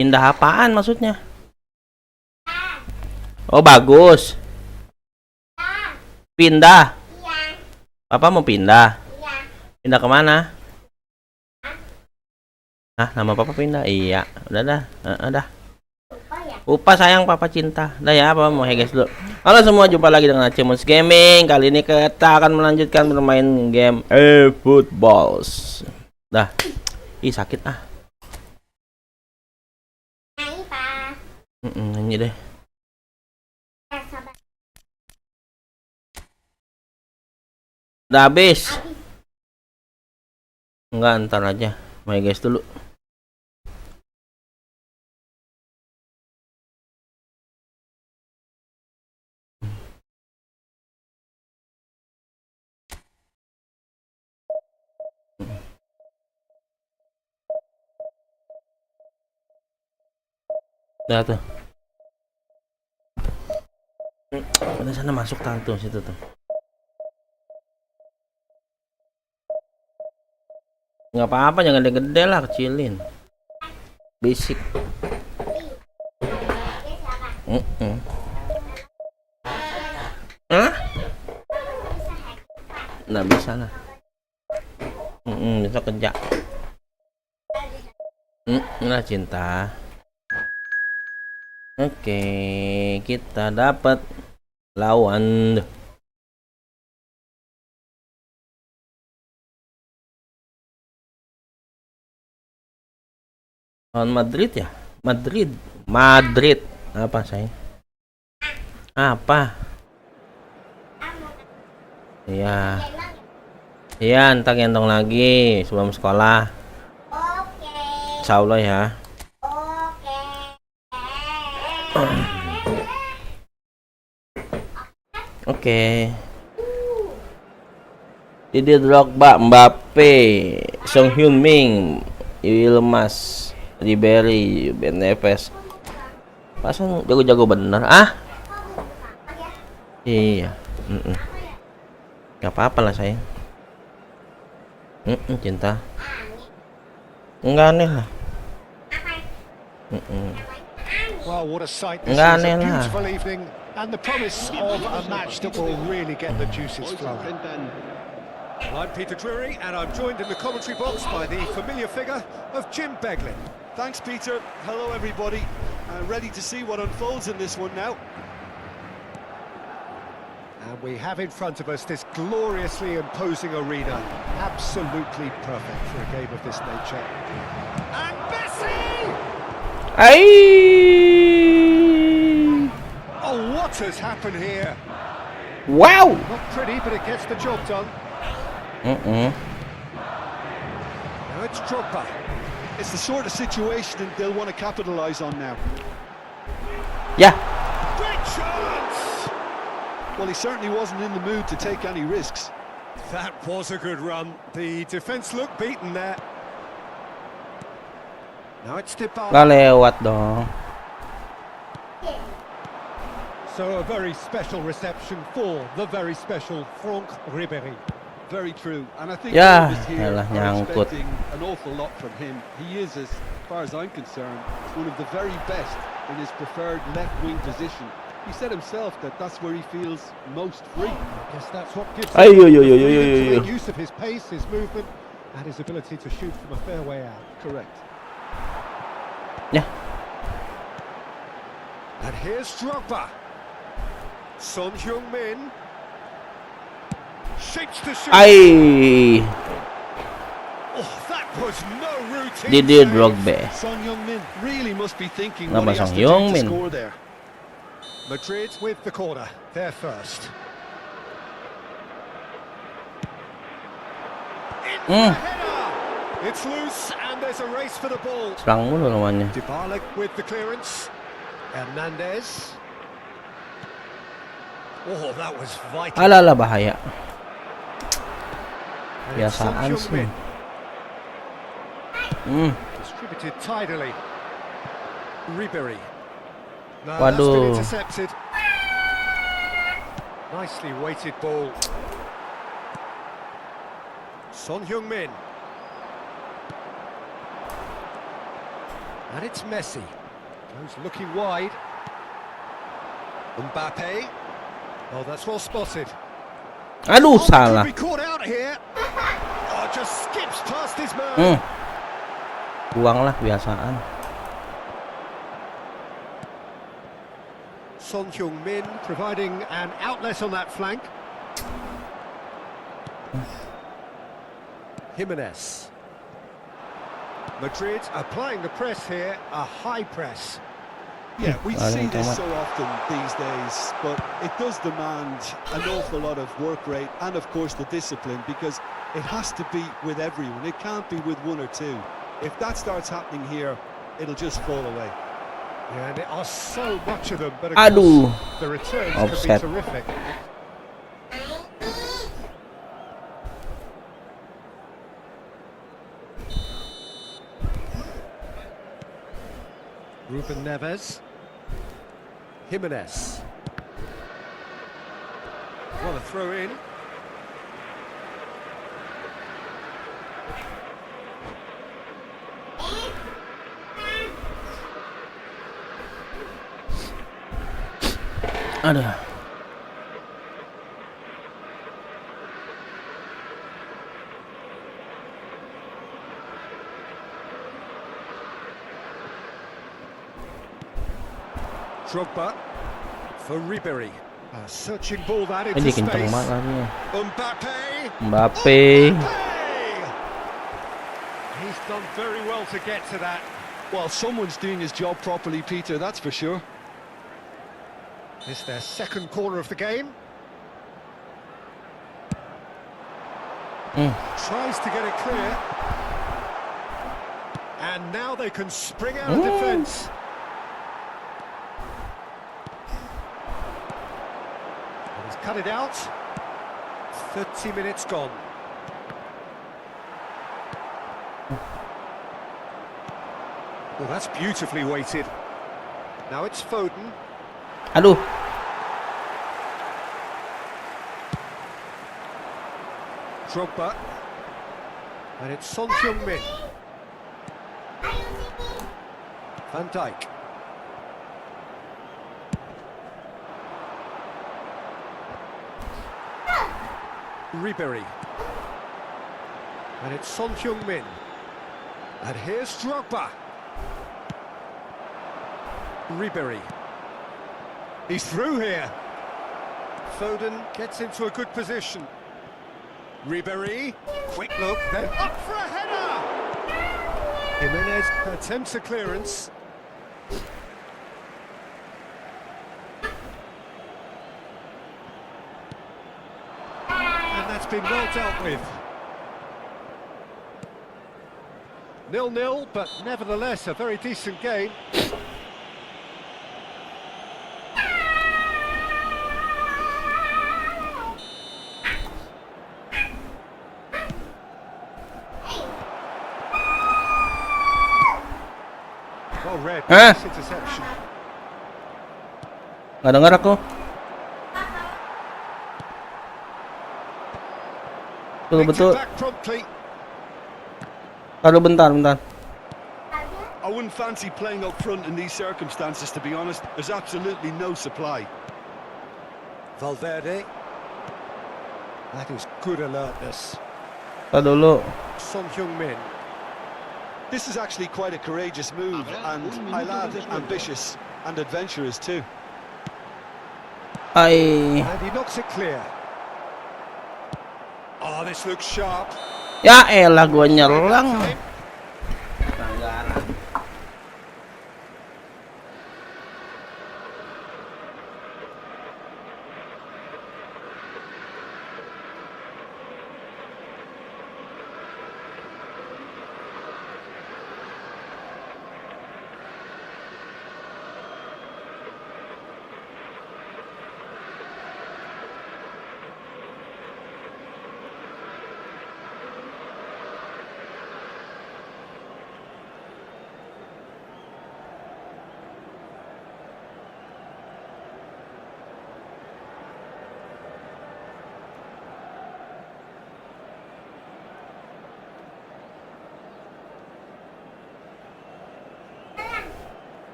Pindah apaan maksudnya? Oh, bagus. Pindah. Papa mau pindah. Pindah kemana? Nama papa pindah. Iya, udah dah. Udah. Lupa sayang, papa cinta. Dah ya, apa mau guys dulu. Halo semua, jumpa lagi dengan Acimus Gaming. Kali ini kita akan melanjutkan bermain game eFootball. Dah. Ih, sakit ah. Ini deh. Udah habis. Enggak, ntar aja. Mau guys dulu. Udah tuh. Udah sana masuk tantu situ tuh. Nggak apa-apa, jangan gede-gede lah, kecilin. Basic. Hah? Nggak bisa lah. Bisa kerja. Nah, cinta. Oke, kita dapat lawan Madrid ya? Madrid. Apa saya? Apa? Iya. Iya, entar gendong lagi sebelum sekolah. Insya Allah ya. Oke. Didier Drogba, Mbappe, Song Hyun-min, Yilmaz, Ribery, Ben Neves. Pasang jago-jago bener. Iya. Gak apa-apa lah sayang. Cinta. Enggak aneh lah. Enggak aneh lah. And the promise of a match that will really get the juices flowing. I'm Peter Drury, and I'm joined in the commentary box by the familiar figure of Jim Beglin. Thanks, Peter. Hello, everybody. Ready to see what unfolds in this one now. And we have in front of us this gloriously imposing arena. Absolutely perfect for a game of this nature. And Messi! Oh, what has happened here? Wow! Not pretty, but it gets the job done. Now it's Drogba. It's the sort of situation that they'll want to capitalise on now. Yeah. Great chance! Well, he certainly wasn't in the mood to take any risks. That was a good run. The defence looked beaten there. Now it's Dybala. Gak lewat dong. So a very special reception for the very special Franck Ribery. Very true, and I think Yeah, all of us here elah, are nyangkut. expecting an awful lot from him. He is, as far as I'm concerned, one of the very best in his preferred left-wing position. He said himself that that's where he feels most free. I guess that's what gives Ay, him yo, yo, yo, the yo, yo, freedom to yo. make use of his pace, his movement, and his ability to shoot from a fair way out. Correct. Ya. And here's Drogba. Son Heung-min. Shapes to shoot. Ay. Oh, that was no routine. Didier save. Drogba. Son Heung-min really must be thinking Nama what he has Son to do to Heung-min. score there. Madrid with the corner, they're first. Header. It's loose and there's a race for the ball. Serang mulu lawannya. Dybala with the clearance. Hernandez. Oh, that was vital. Alah bahaya. And it's Son Biasaan sih. Heung-min. Distributed tidily. Ribery. No, Waduh. that's been intercepted. Nicely weighted ball. Son Heung-min. And it's Messi. Goes looking wide. Mbappe. Oh, that's well spotted. Aduh, Oh, salah. could be caught out here. Oh, just skips past his man. Buang lah biasaan. Son Heung-min providing an outlet on that flank. Jimenez. Madrid applying the press here, a high press. Yeah, we I see don't this know so often these days, but it does demand an awful lot of work rate and, of course, the discipline, because it has to be with everyone. It can't be with one or two. If that starts happening here, it'll just fall away. Yeah, and there are so much of them, but of Aduh. course the returns Offset. can be terrific. Ruben Neves. Jimenez. What a throw in. Aduh. Drogba for Ribery. A searching ball that into Ini space. kenceng banget larinya. Mbappe. Mbappe. He's done very well to get to that. Well, someone's doing his job properly, Peter, that's for sure. It's their second corner of the game. Tries to get it clear. And now they can spring out of defence. And he's cut it out. 30 minutes gone. Well, that's beautifully weighted. Now it's Foden. Aduh. Drogba. And it's Son Heung-min. Van Dijk. Ribery. And it's Son Heung-min. And here's Drogba. Ribery. He's through here. Foden gets into a good position. Ribery, quick look, then up for a header! Jimenez attempts a clearance. And that's been well dealt with. 0-0, but nevertheless a very decent game. Well read, Hah? nice interception. Nggak dengar aku. Betul Picked betul. it back promptly. Aduh, bentar. I wouldn't fancy playing up front in these circumstances, to be honest. There's absolutely no supply. Valverde. That is good alertness. Tar dulu. Son Heung-min. This is actually quite a courageous move, and I'll add ambitious and adventurous too. Ai. And he knocks it clear. Oh, this looks sharp. Ya elah, gua nyerang.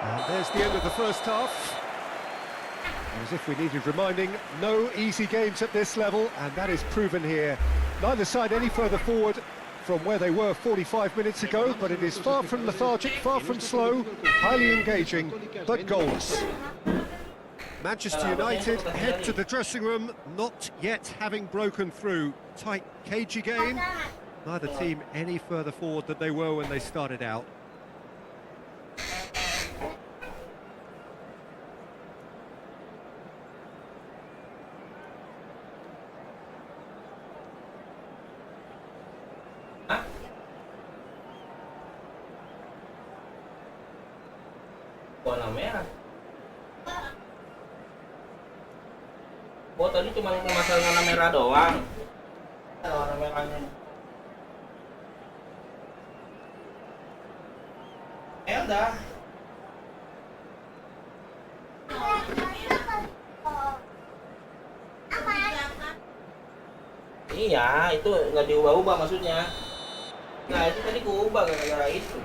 And there's the end of the first half. As if we needed reminding, no easy games at this level, and that is proven here. Neither side any further forward from where they were 45 minutes ago, but it is far from lethargic, far from slow, highly engaging, but goalless. Manchester United head to the dressing room, not yet having broken through. Tight, cagey game. Neither team any further forward than they were when they started out. Warna merah. Oh, tadi cuma masalah warna merah doang. Ada warna merahnya. Udah. Iya, itu nggak diubah-ubah maksudnya. Nah, itu tadi kuubah gara-gara itu.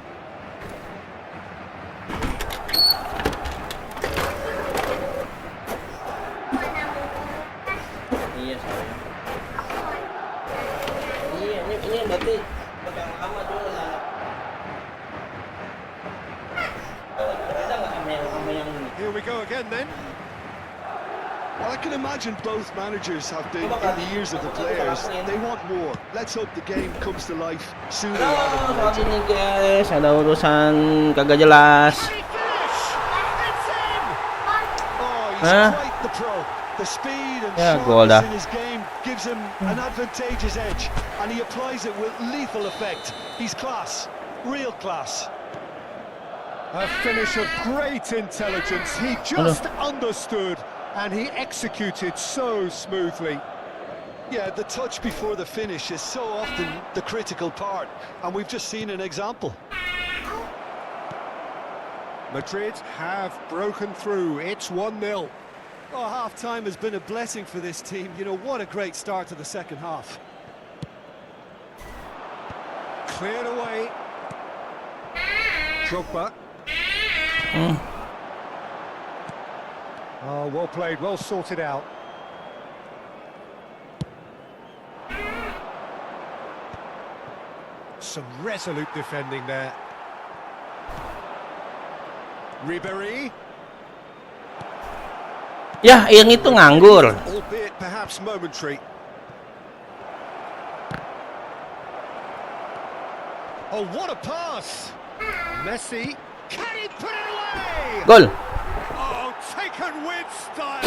Iya, sayang. Iya, ini berarti yang lama tuh. Ada nggak sama yang ini? Here we go again then. Well, I can imagine both managers have been in the ears of the players. They want more. Let's hope the game comes to life sooner rather than Saat later. ini guys, ada urusan kagak jelas. It's in! Oh, he's Huh? quite the pro. The speed and Yeah, goal sharpness dah. in his game gives him an advantageous edge, and he applies it with lethal effect. He's class, real class. A finish of great intelligence. He just understood and he executed so smoothly. Yeah, the touch before the finish is so often the critical part, and we've just seen an example. Madrid have broken through. It's 1-0. Oh, half-time has been a blessing for this team. You know, what a great start to the second half. Cleared away. Drogba. Oh, well played, well sorted out. Some resolute defending there. Ribéry, Ya, yang itu nganggur. albeit perhaps momentary. Oh, what a pass! Messi, can he put it away? Gol. Oh, taken with style.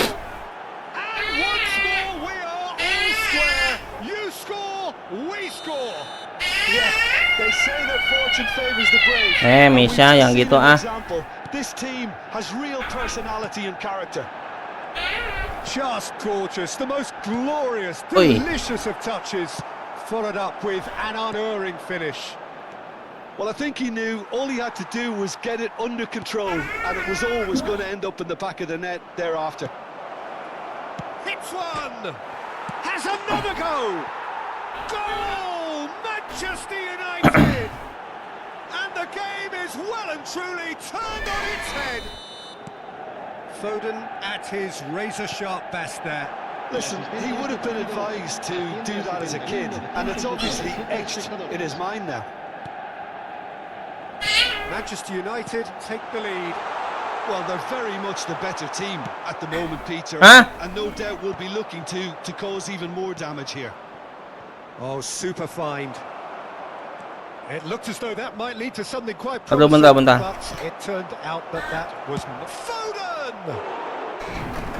And once more we are all square. You score, we score. Yeah, they say that fortune favors the brave. Misha, And we've just yang seen gitu an ah. example. This team has real personality and character. Just gorgeous, the most glorious, Oi. delicious of touches, followed up with an unerring finish. Well, I think he knew all he had to do was get it under control, and it was always going to end up in the back of the net thereafter. Hits one! Has another go! Goal! Manchester United! And the game is well and truly turned on its head. Foden at his razor-sharp best there. Listen, he would have been advised to do that as a kid, and it's obviously etched in his mind now. Manchester United take the lead. Well, they're very much the better team at the moment, Peter, Huh? and no doubt will be looking to cause even more damage here. Oh, super find. It looked as though that might lead to something quite Aduh, promising, bentar. but it turned out that that was Foden!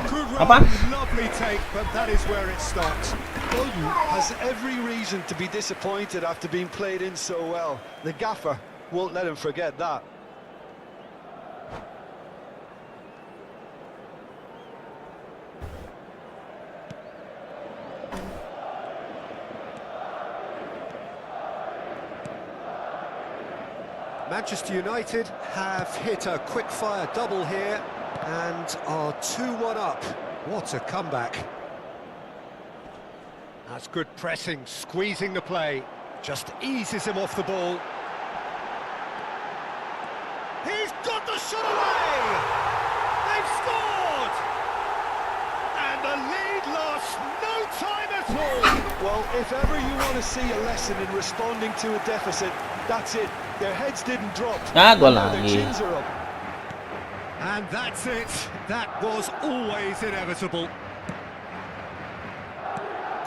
Good Apa? run, lovely take, but that is where it stopped. Foden has every reason to be disappointed after being played in so well. The gaffer won't let him forget that. Manchester United have hit a quick-fire double here and are 2-1 up. What a comeback. That's good pressing, squeezing the play. Just eases him off the ball. He's got put the shot away! They've scored! And the lead lost no time at all! Well, if ever you want to see a lesson in responding to a deficit, that's it. Their heads didn't drop. Gol Now their lagi. chins are up. And that's it. That was always inevitable.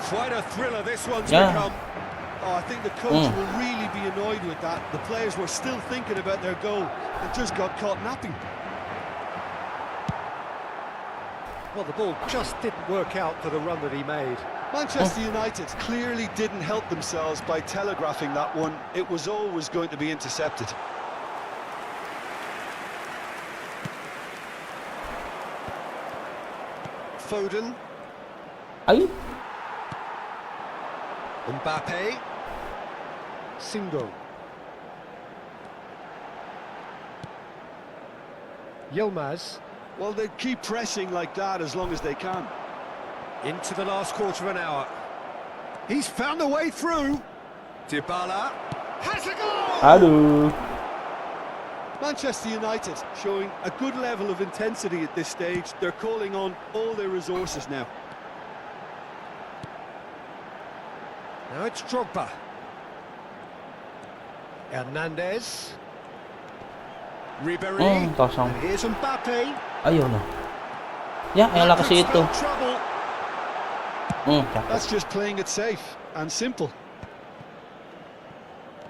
Quite a thriller this one's become. Oh, I think the coach will really be annoyed with that. The players were still thinking about their goal and just got caught napping. Well, the ball just didn't work out for the run that he made. Manchester United clearly didn't help themselves by telegraphing that one. It was always going to be intercepted. Foden, Ay, Mbappe, Singo. Yilmaz. Well, they keep pressing like that as long as they can. into the last quarter of an hour. He's found a way through. Dybala has a goal! aduh. Manchester United showing a good level of intensity at this stage. They're calling on all their resources now. Now it's Drogba. Hernandez. Ribery. Kosong. And here's Mbappe. Ayun na. Ya, elah kasi ito. Trouble. Cakep. That's just playing it safe and simple.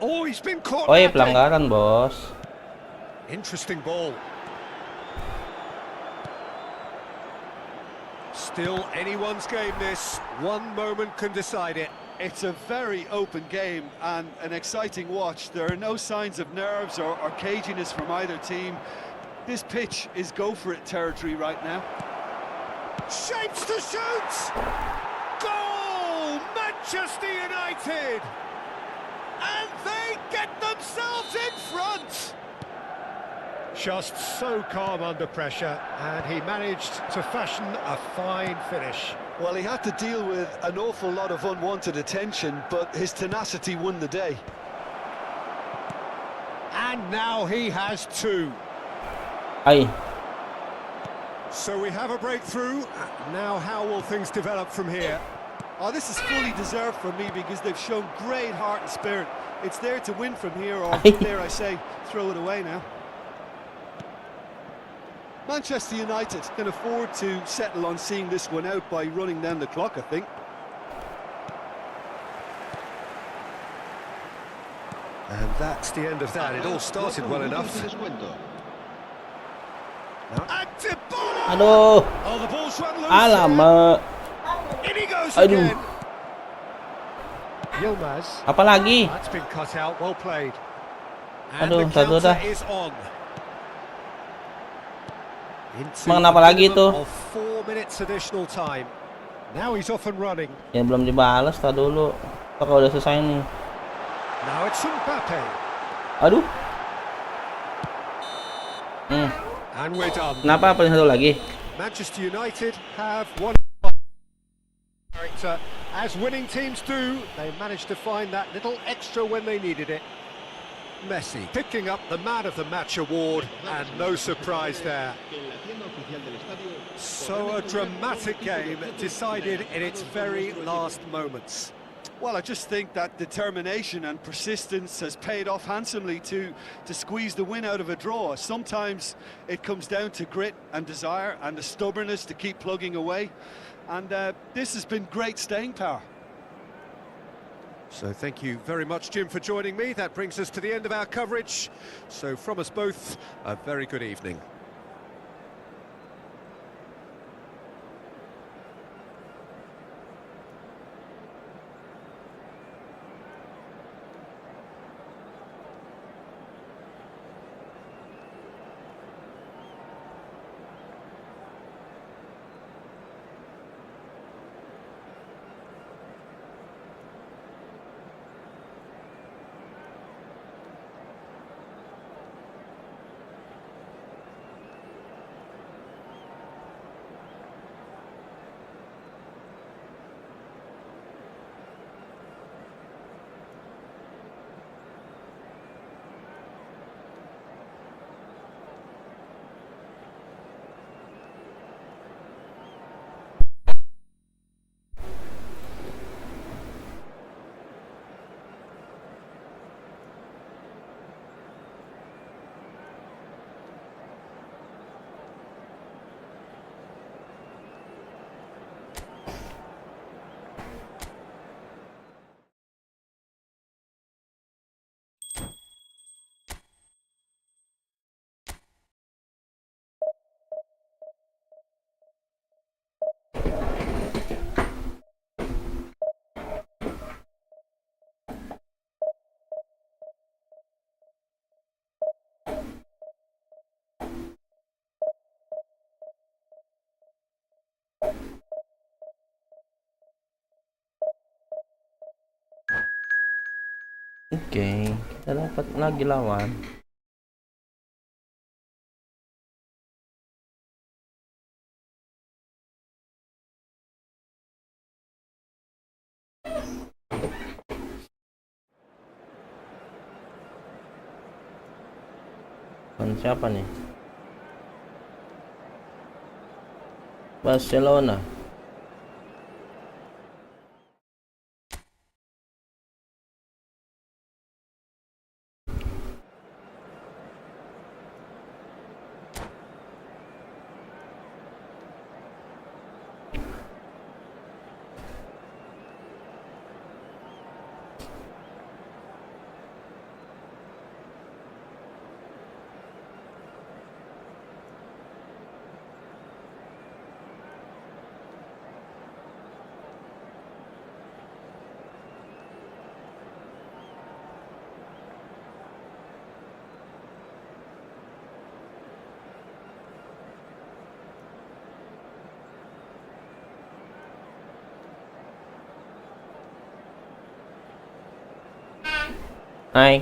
Oh, he's been caught. Oy, napping. pelanggaran, bos. Interesting ball. Still anyone's game this. One moment can decide it. It's a very open game and an exciting watch. There are no signs of nerves or caginess from either team. This pitch is go-for-it territory right now. Shapes to shoot! Goal! Manchester United! And they get themselves in front! Just so calm under pressure, and he managed to fashion a fine finish. Well, he had to deal with an awful lot of unwanted attention, but his tenacity won the day. And now he has two. Ay, So we have a breakthrough. Now how will things develop from here? Oh, this is fully deserved for me because they've shown great heart and spirit. It's there to win from here, or dare I say, throw it away now. Manchester United can afford to settle on seeing this one out by running down the clock, I think. And that's the end of that. It all started well enough. And Dybala! aduh. Oh, the ball's run loose. Alamak. In he goes Aduh. again. Yilmaz. Apa lagi? That's been cut out. Well played. And Aduh, the satu dah. counter is on. Into Emang kenapa a lagi minimum tuh? of 4 minutes additional time. Now he's off and running. Yang belum dibalas, tar dulu. Ntar kalau udah selesai nih. Now it's Mbappe. Aduh. And we're done. Kenapa paling satu lagi? Manchester United have one character. As winning teams do, they managed to find that little extra when they needed it. Messi picking up the Man of the Match award, and no surprise there. So a dramatic game decided in its very last moments. Well, I just think that determination and persistence has paid off handsomely to squeeze the win out of a draw. Sometimes it comes down to grit and desire and the stubbornness to keep plugging away. And this has been great staying power. So thank you very much, Jim, for joining me. That brings us to the end of our coverage. So from us both, a very good evening. Oke, kita dapat lagi lawan. Siapa nih? Barcelona. Hai.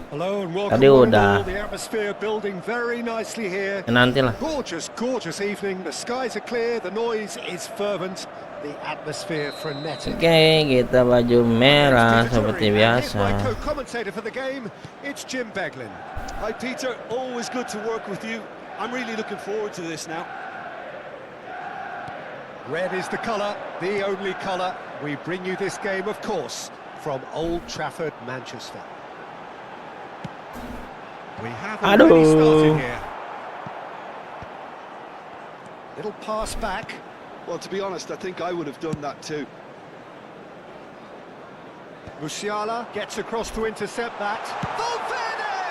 Hello and welcome. Tadi udah. The atmosphere building very nicely here. Nanti lah. Gorgeous, gorgeous evening. The skies are clear, the noise is fervent, the atmosphere frenetic. Oke, kita baju merah seperti biasa. My co-commentator for the game, it's Jim Beglin. Hi Peter, always good to work with you. I'm really looking forward to this now. Red is the colour, the only colour. We bring you this game, of course, from Old Trafford, Manchester. We have already started here. Little pass back. Well, to be honest, I think I would have done that too. Musiala gets across to intercept that.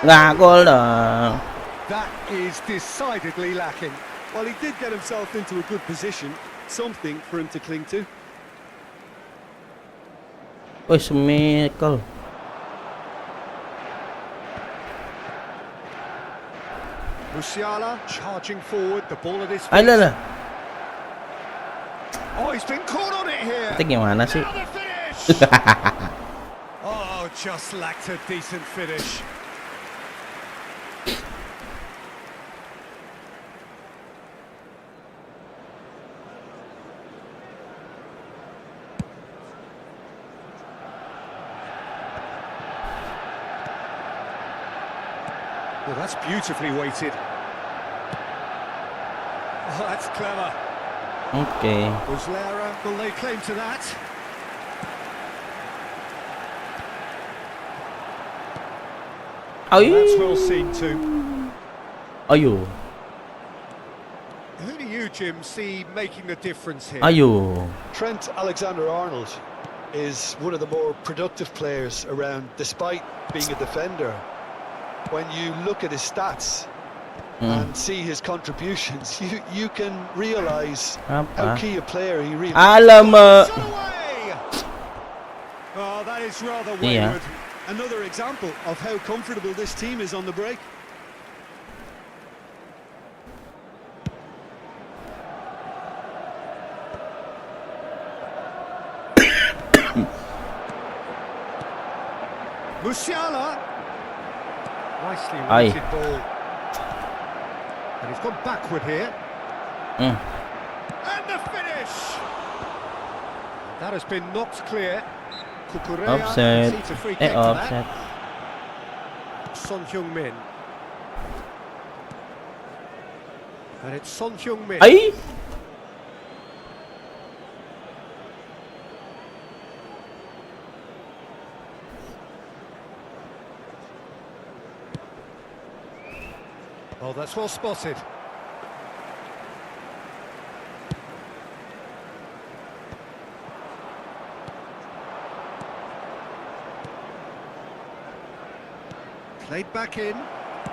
Nggak gol dong. That is decidedly lacking. Well, he did get himself into a good position, something for him to cling to. Wih, semikel. Musiala charging forward, the ball at his feet. Alah. Oh, he's been caught on it here. Itu gimana sih? Another finish. Oh, just lacked a decent finish. Well, that's beautifully weighted. Oh, that's clever. Oke. Muslera will lay claim to that. That's well seen too. Ayo. Who do you, Jim, see making the difference here? Ayo. Trent Alexander-Arnold is one of the more productive players around, despite being a defender. When you look at his stats and see his contributions, you can realise how key a player he really is. Alamak. Oh, that is rather Iya. wayward. Another example of how comfortable this team is on the break. Musiala. Nicely Aye. weighted ball. And he's gone backward here. And the finish! That has been knocked clear. Kukurea Offset. concedes a free kick to Offset. that. Son Heung-min. And it's Son Heung-min. Ay. Oh, that's well spotted. Played back in.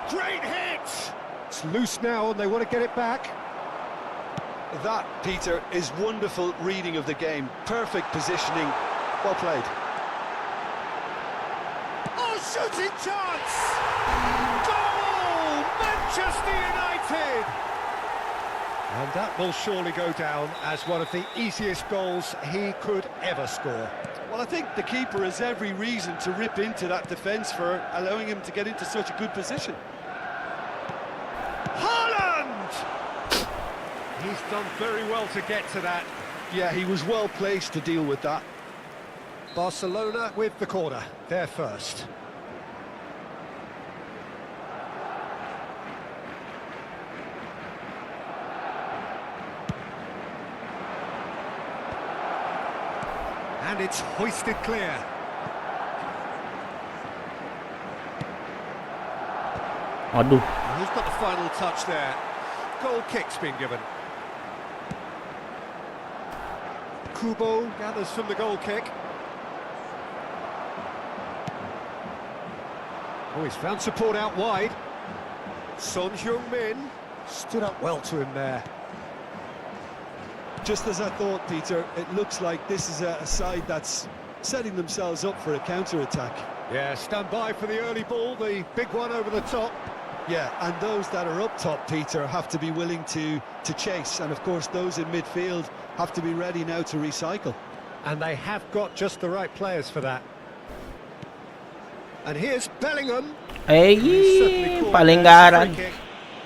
Great hit! It's loose now and they want to get it back. That, Peter, is wonderful reading of the game. Perfect positioning. Well played. Oh, shooting chance! Goal! Manchester United! And that will surely go down as one of the easiest goals he could ever score. Well, I think the keeper has every reason to rip into that defence for allowing him to get into such a good position. Haaland! He's done very well to get to that. Yeah, he was well placed to deal with that. Barcelona with the corner, they're first. And it's hoisted clear. Aduh. Who's got the final touch there? Goal kick's been given. Kubo gathers from the goal kick. Oh, he's found support out wide. Son Heung-min stood up well to him there. Just as I thought, Peter, it looks like this is a side that's setting themselves up for a counter-attack. Yeah, stand by for the early ball, the big one over the top. Yeah, and those that are up top, Peter, have to be willing to chase. And, of course, those in midfield have to be ready now to recycle. And they have got just the right players for that. And here's Bellingham. Paling garang.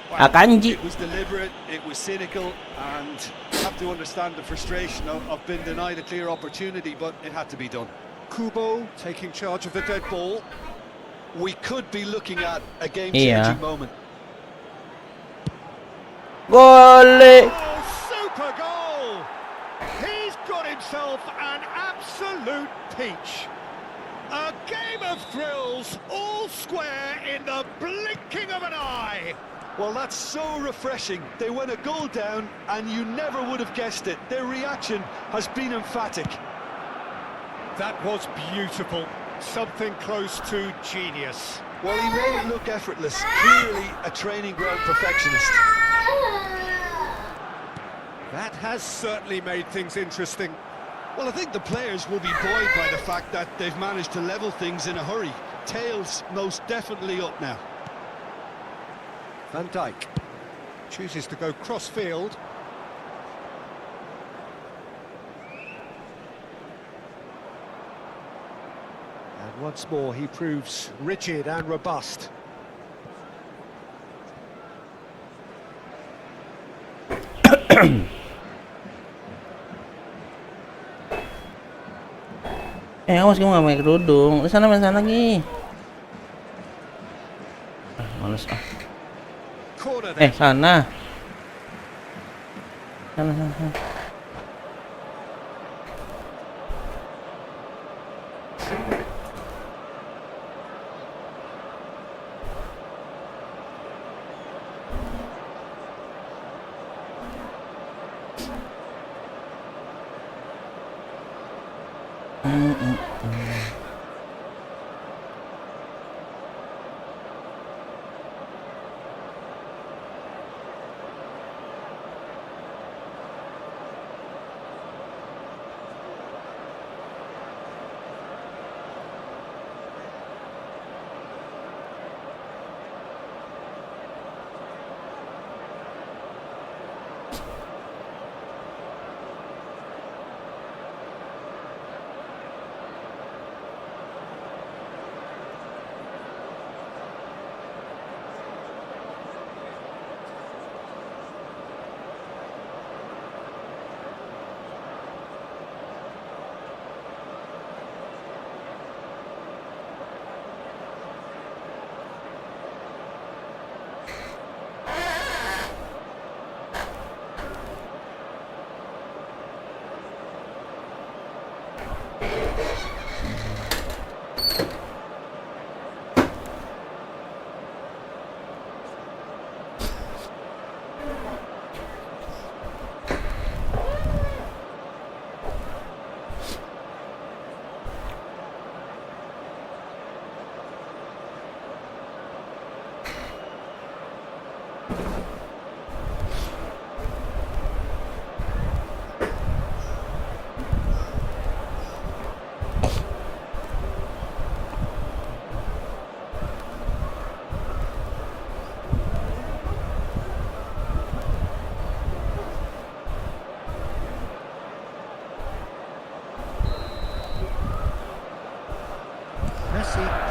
Akanji. It was deliberate, it was cynical, and you have to understand the frustration of being denied a clear opportunity, but it had to be done. Kubo taking charge of the dead ball. We could be looking at a game-changing moment. Gole. Oh, super goal! He's got himself an absolute peach. A game of thrills, all square in the blinking of an eye. Well, that's so refreshing. They went a goal down, and you never would have guessed it. Their reaction has been emphatic. That was beautiful. Something close to genius. Well, he made it look effortless. Clearly a training ground perfectionist. That has certainly made things interesting. Well, I think the players will be buoyed by the fact that they've managed to level things in a hurry. Tails most definitely up now. Van Dijk chooses to go cross-field. And once more he proves rigid and robust. Awas kamu nggak pakai kerudung. Di sana main sana lagi. Males ah. Corner there. Sana. Sana.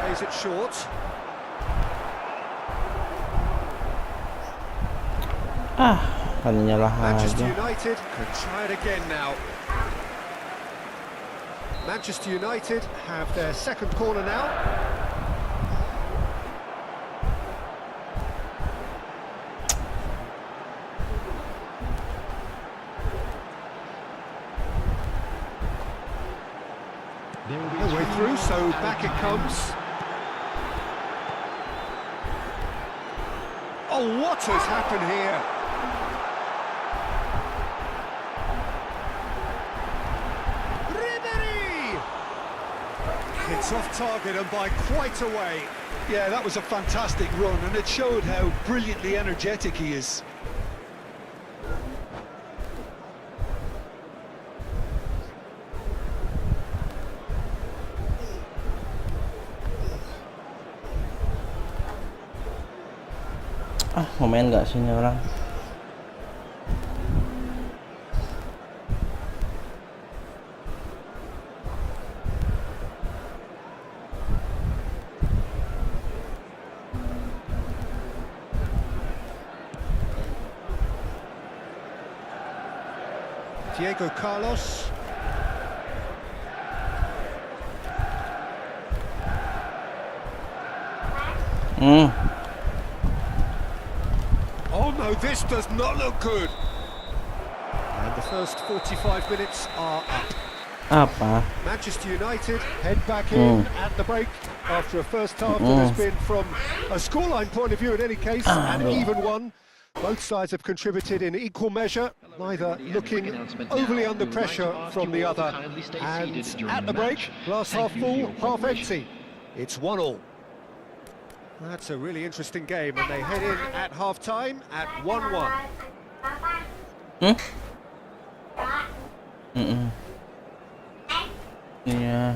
Plays it short. Kan nyalah Manchester aja. United can try it again now. Manchester United have their second corner now. No way through, so back it comes. Oh, what has happened here? Ribery! It's off target and by quite a way. Yeah, that was a fantastic run, and it showed how brilliantly energetic he is. Mau main nggak sih ini orang? Diego Carlos. Oh no, this does not look good. And the first 45 minutes are up. Apa? Manchester United head back in at the break after a first half that has been, from a scoreline point of view in any case, an even one. Both sides have contributed in equal measure, neither looking overly under pressure from the other. And at the break, glass half full, half empty. It's 1-1. That's a really interesting game, and they head in at half-time at 1-1. Iya.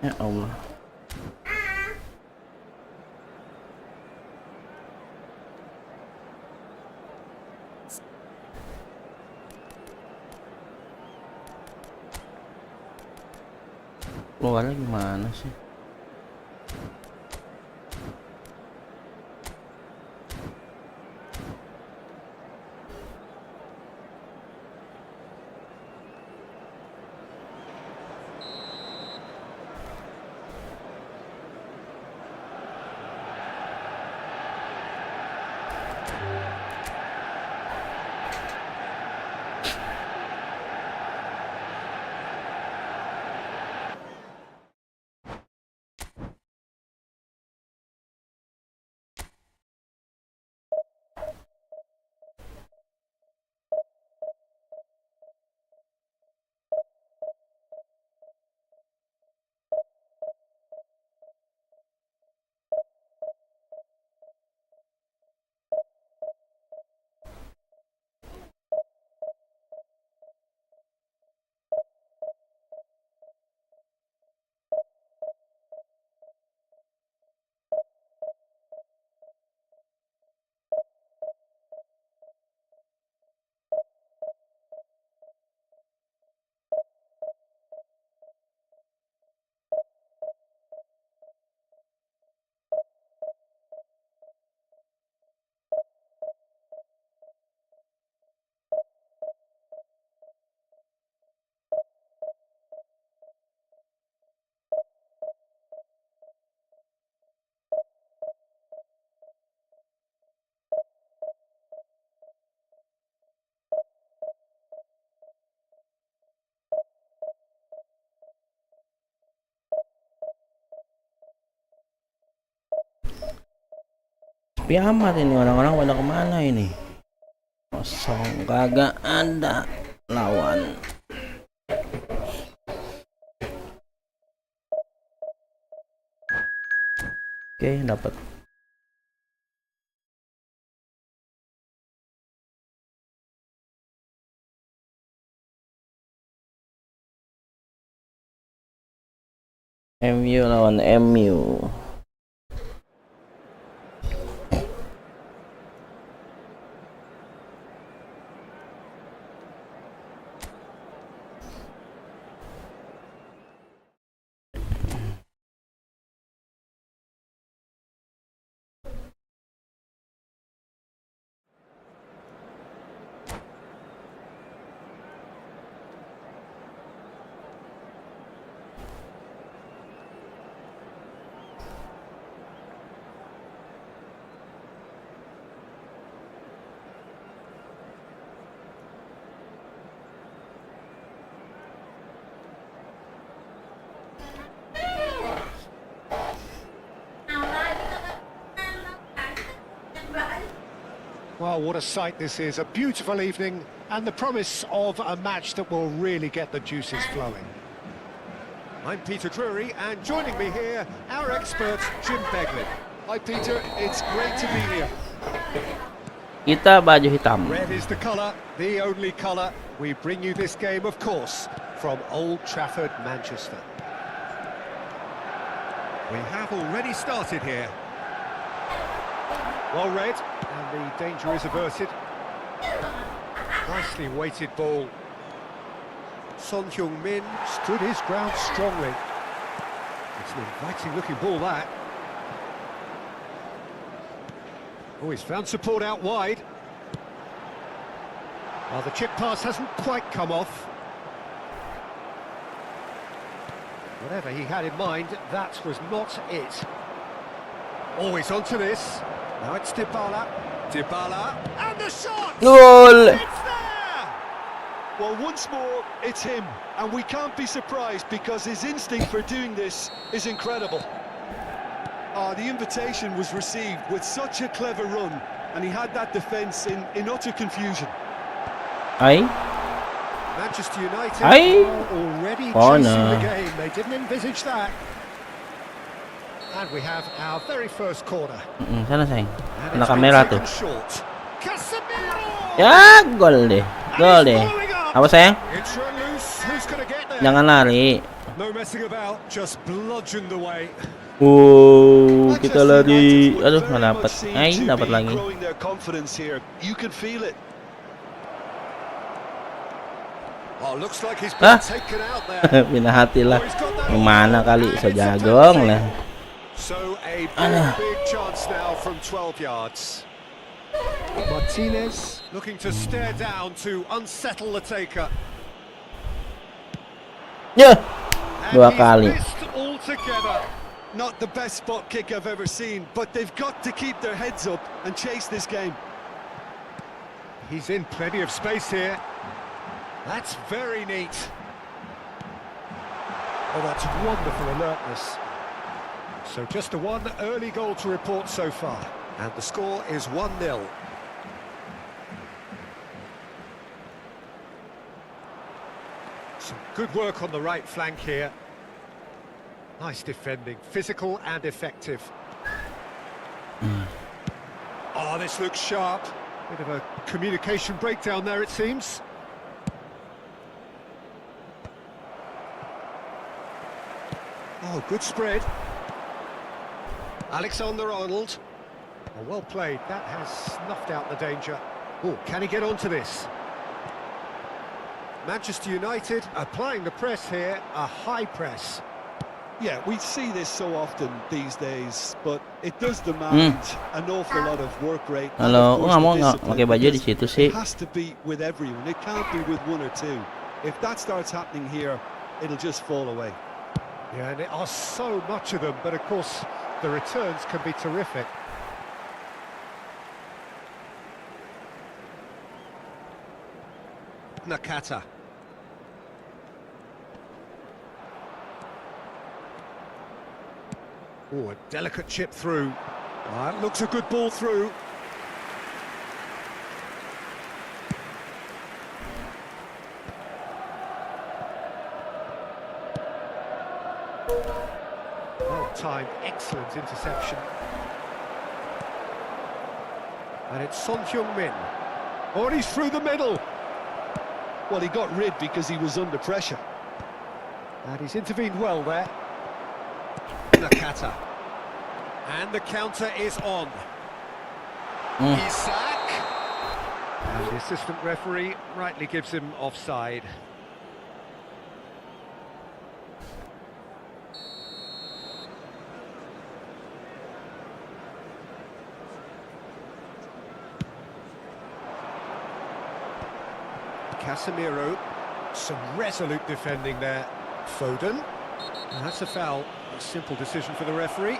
Ya Allah. Keluarnya gimana sih? Sepi amat ini, orang-orang pada kemana ini? Kosong, kagak ada lawan. Oke, dapat. MU lawan MU. Well, what a sight this is. A beautiful evening and the promise of a match that will really get the juices flowing. I'm Peter Drury, and joining me here, our expert, Jim Beglin. Hi Peter, it's great to be here. Kita baju hitam. Red is the colour, the only colour. We bring you this game, of course, from Old Trafford, Manchester. We have already started here. Well read, and the danger is averted. Nicely weighted ball. Son Heung-min stood his ground strongly. It's an inviting looking ball, that. Oh, he's found support out wide. Well, the chip pass hasn't quite come off. Whatever he had in mind, that was not it. Oh, he's onto this. Now it's Dybala. Dybala, and the shot! Goal. It's there! Well, once more, it's him, and we can't be surprised because his instinct for doing this is incredible. The invitation was received with such a clever run, and he had that defence in utter confusion. Ay. Manchester United Ay. are already Oh, chasing no. the game. They didn't envisage that. And we have our very first corner. Sana sayang. And Kena it's been kamera tuh. taken short. Casemiro! Ya, gol deh. Gol And he's deh. following up. Apa sayang? It's run loose. Who's going to get there? Jangan lari. No messing about, just bludgeoned away. Kita lari. Aduh, nggak dapat. Ay, dapat lagi. Growing their confidence here. You can feel it. Oh, looks like he's Hah? been taken out there. Pindah hati lah. Oh, he's got that Yang on. mana kali And so it's a jagong penalty. lah. So a Alah. big chance now from 12 yards. Martinez looking to stare down to unsettle the taker. Ya. And Dua he's kali. missed altogether. Not the best spot kick I've ever seen, but they've got to keep their heads up and chase this game. He's in plenty of space here. That's very neat. Oh, that's wonderful alertness. So just a one early goal to report so far. And the score is 1-0. Some good work on the right flank here. Nice defending, physical and effective. Oh, this looks sharp. Bit of a communication breakdown there, it seems. Oh, good spread. Alexander-Arnold. Oh, well played. That has snuffed out the danger. Oh, can he get onto this? Manchester United applying the press here, a high press. Yeah, we see this so often these days, but it does demand an awful lot of work rate. and Kalau of course nggak mau the nggak discipline, pakai baju di because situ sih. It has to be with everyone. It can't be with one or two. If that starts happening here, it'll just fall away. Yeah, and there are so much of them, but of course the returns can be terrific. Nakata. Oh, a delicate chip through. That looks a good ball through. Well timed, excellent interception. And it's Son Heung-min. Oh, and he's through the middle. Well, he got rid because he was under pressure. And he's intervened well there. Nakata. And the counter is on. Isak. And the assistant referee rightly gives him offside. Casemiro, some resolute defending there. Foden, and that's a foul. A simple decision for the referee.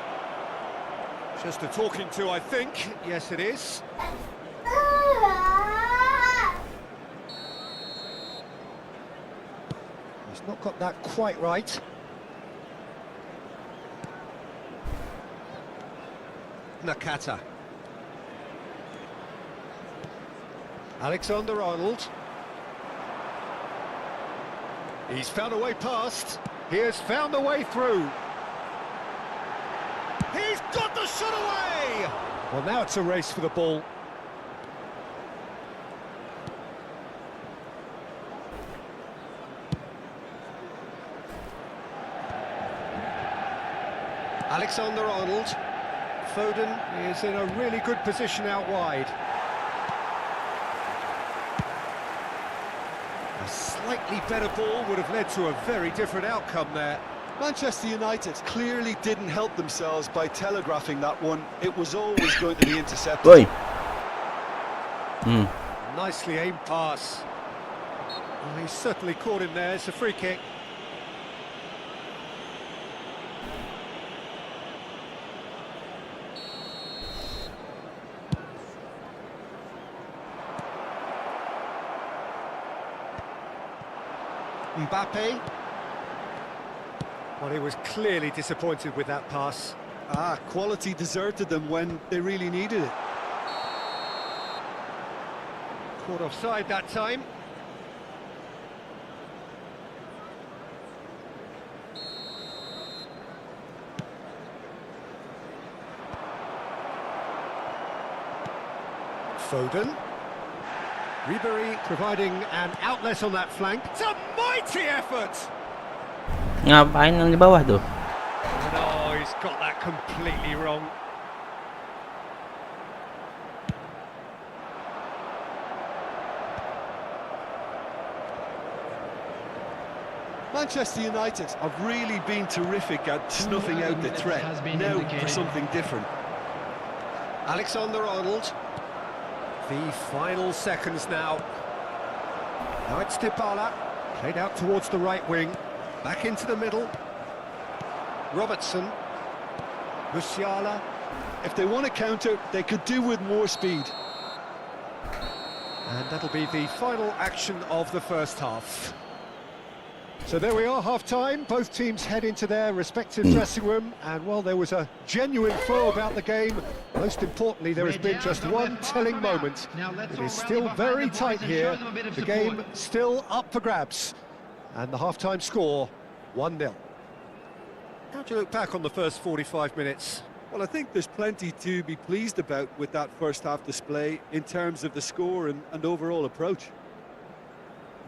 Just a talking to, I think. Yes, it is. He's not got that quite right. Nakata. Alexander-Arnold. He's found a way past. He has found a way through. He's got the shot away! Well, now it's a race for the ball. Alexander-Arnold. Foden is in a really good position out wide. A slightly better ball would have led to a very different outcome there. Manchester United clearly didn't help themselves by telegraphing that one. It was always going to be intercepted. Woi. Nicely aimed pass. Well, he's certainly caught him there. It's a free kick. Mbappe. Well, he was clearly disappointed with that pass. Quality deserted them when they really needed it. Caught offside that time. Foden. Ribery providing an outlet on that flank. It's a mighty effort! Ngapain yang di bawah tuh? No, he's got that completely wrong. Manchester United have really been terrific at snuffing out the threat. Now for something different. Alexander-Arnold. The final seconds now. Now it's Dybala. Played out towards the right wing. Back into the middle. Robertson. Musiala. If they want to counter, they could do with more speed. And that'll be the final action of the first half. So there we are, half-time. Both teams head into their respective dressing room, and while there was a genuine flow about the game, most importantly, there has been just one telling moment. It is still very tight here. The game still up for grabs, and the half-time score 1-0. How do you look back on the first 45 minutes? Well, I think there's plenty to be pleased about with that first half display in terms of the score and overall approach.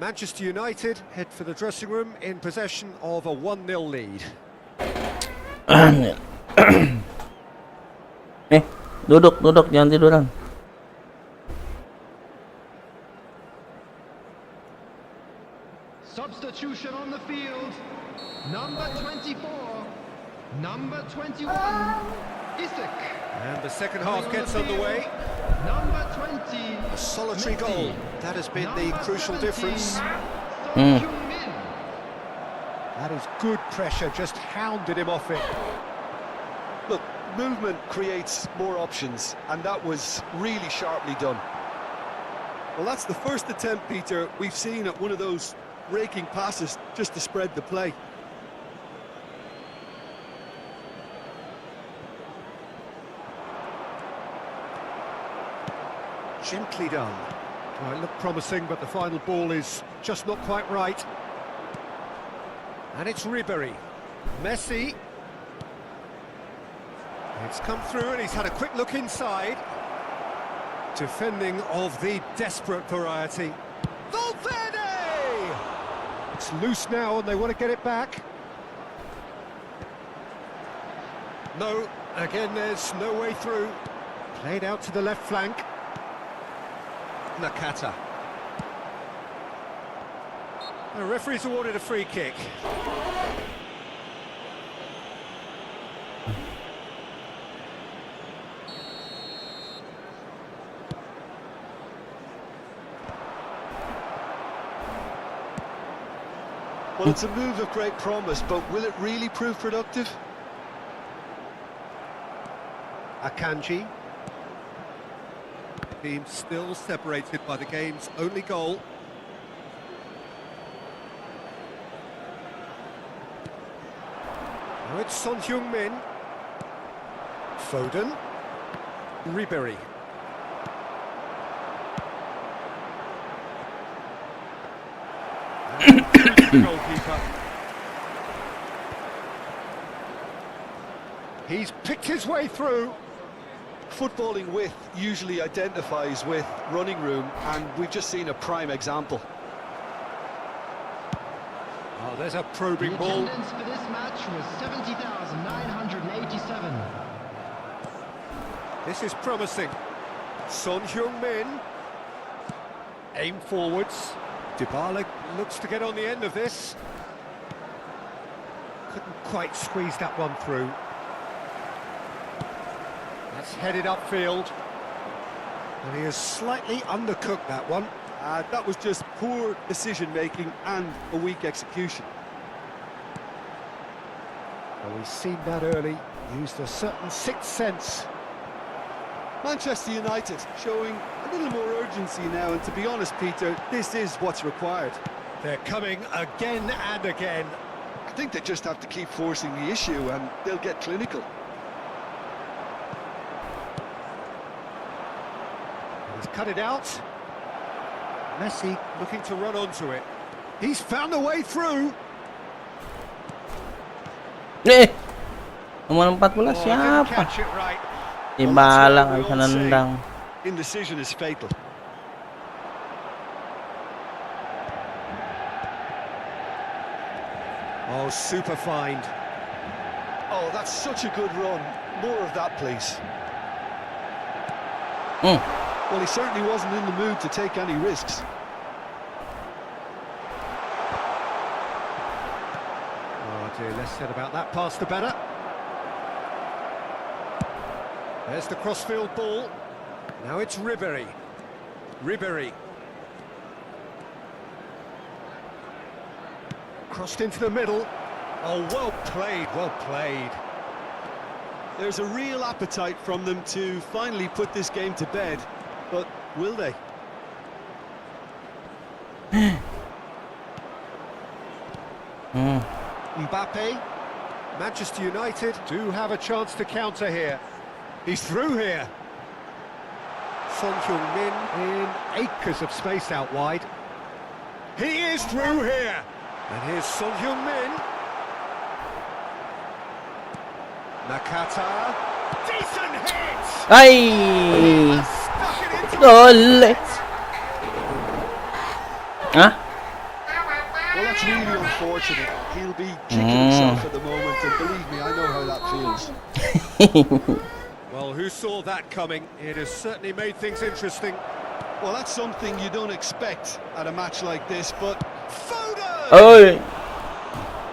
Manchester United head for the dressing room in possession of a 1-0 lead. Duduk, jangan tiduran. Substitution on the field. Number 24. Number 21. Isak. And the second half gets underway. Number 20. A solitary goal. That has been the crucial difference. That is good pressure, just hounded him off it. Look, movement creates more options, and that was really sharply done. Well, that's the first attempt, Peter, we've seen at one of those raking passes just to spread the play. Gently done. Well, it looked promising, but the final ball is just not quite right. And it's Ribery. Messi. It's come through and he's had a quick look inside. Defending of the desperate variety. Valverde! It's loose now and they want to get it back. No, again there's no way through. Played out to the left flank. Nakata. The referee's awarded a free kick. Well, it's a move of great promise, but will it really prove productive? Akanji. Team still separated by the game's only goal. Now it's Son Heung-min. Foden. Ribery. goalkeeper. He's picked his way through. Footballing width usually identifies with running room, and we've just seen a prime example. Oh, there's a probing The ball. attendance for this match was 70,987. This is promising. Son Heung-min. Aim forwards. Dybala looks to get on the end of this. Couldn't quite squeeze that one through. That's headed upfield. And he has slightly undercooked that one. That was just poor decision-making and a weak execution. Well, we've seen that early. Used a certain sixth sense. Manchester United showing a little more urgency now, and to be honest, Peter, this is what's required. They're coming again and again. I think they just have to keep forcing the issue and they'll get clinical. He's cut it out. Messi looking to run onto it. He's found a way through. Nomor 14 didn't siapa? catch it right. Dybala nggak bisa nendang. Indecision is fatal. Oh, super find. Oh, that's such a good run. More of that, please. Well, he certainly wasn't in the mood to take any risks. Oh dear, less said about that pass the better. There's the crossfield ball. Now it's Ribéry. Ribéry. Crossed into the middle. Oh, well played, well played. There's a real appetite from them to finally put this game to bed, but will they? Mbappe. Manchester United do have a chance to counter here. He's through here. Son Heung-min in acres of space out wide. He is through here. And here's Son Heung-min. Nakata. Decent hit! Ay, Stuck it into gol. Hah? Well, that's really unfortunate. He'll be kicking himself at the moment, and believe me, I know how that feels. Well, who saw that coming? It has certainly made things interesting. Well, that's something you don't expect at a match like this, but Foden! Oi.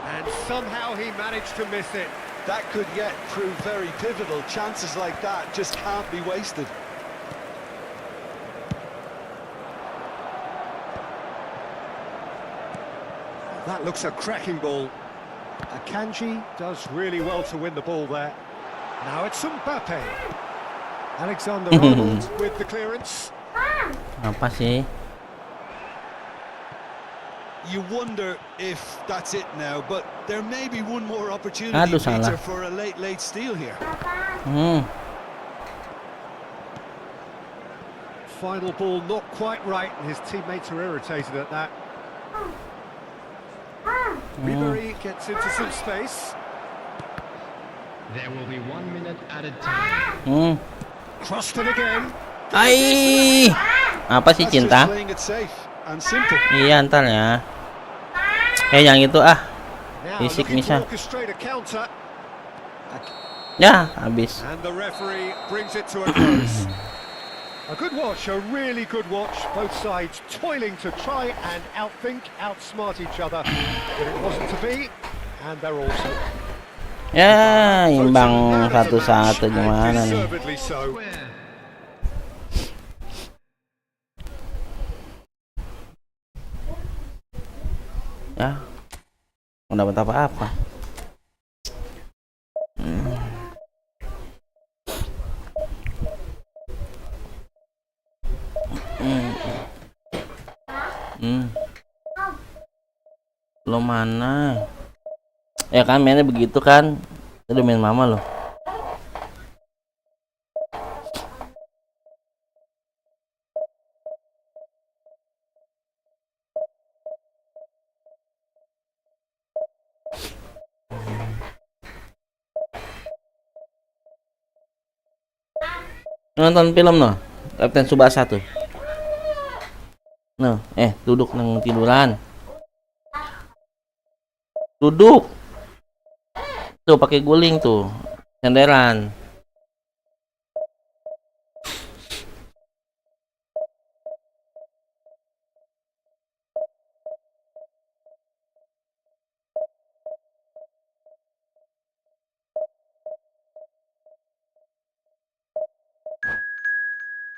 And somehow he managed to miss it. that could yet prove very pivotal. Chances like that just can't be wasted. That looks a cracking ball. Akanji does really well to win the ball there. Now it's Mbappe. Alexander-Arnold with the clearance. Apa sih? You wonder if that's it now, but there may be one more opportunity, Aduh, Peter, salah. for a late steal here. Final ball not quite right, and his teammates are irritated at that. Ribéry gets into some space. There will be 1 minute added time. Crossed it again. Ai, apa sih That's just cinta? playing it safe and simple. Iya ntar ya. Yang itu ah. Now Fisik looking to bisa. orchestrate a counter. Ya, habis. And the referee brings it to a close. A good watch, a really good watch. Both sides toiling to try and outthink, outsmart each other. But it wasn't to be, and they're also Ya, imbang man of the match, 1-1 gimana and nih? deservedly so. Square. Ya, nggak dapat apa-apa. Lo mana? Ya kan mainnya begitu kan? Udah main mama loh. Nonton film no, Kapten Tsubasa tuh. No, duduk nang tiduran. Duduk. Tuh pakai guling tuh. Senderan.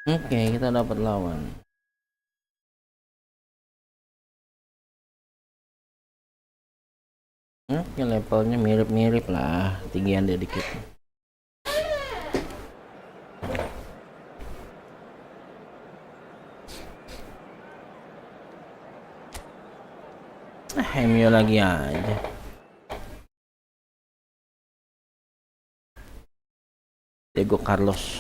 Oke, kita dapat lawan. Oke, levelnya mirip-mirip lah, tinggian dia dikit. MU lagi aja. Diego Carlos.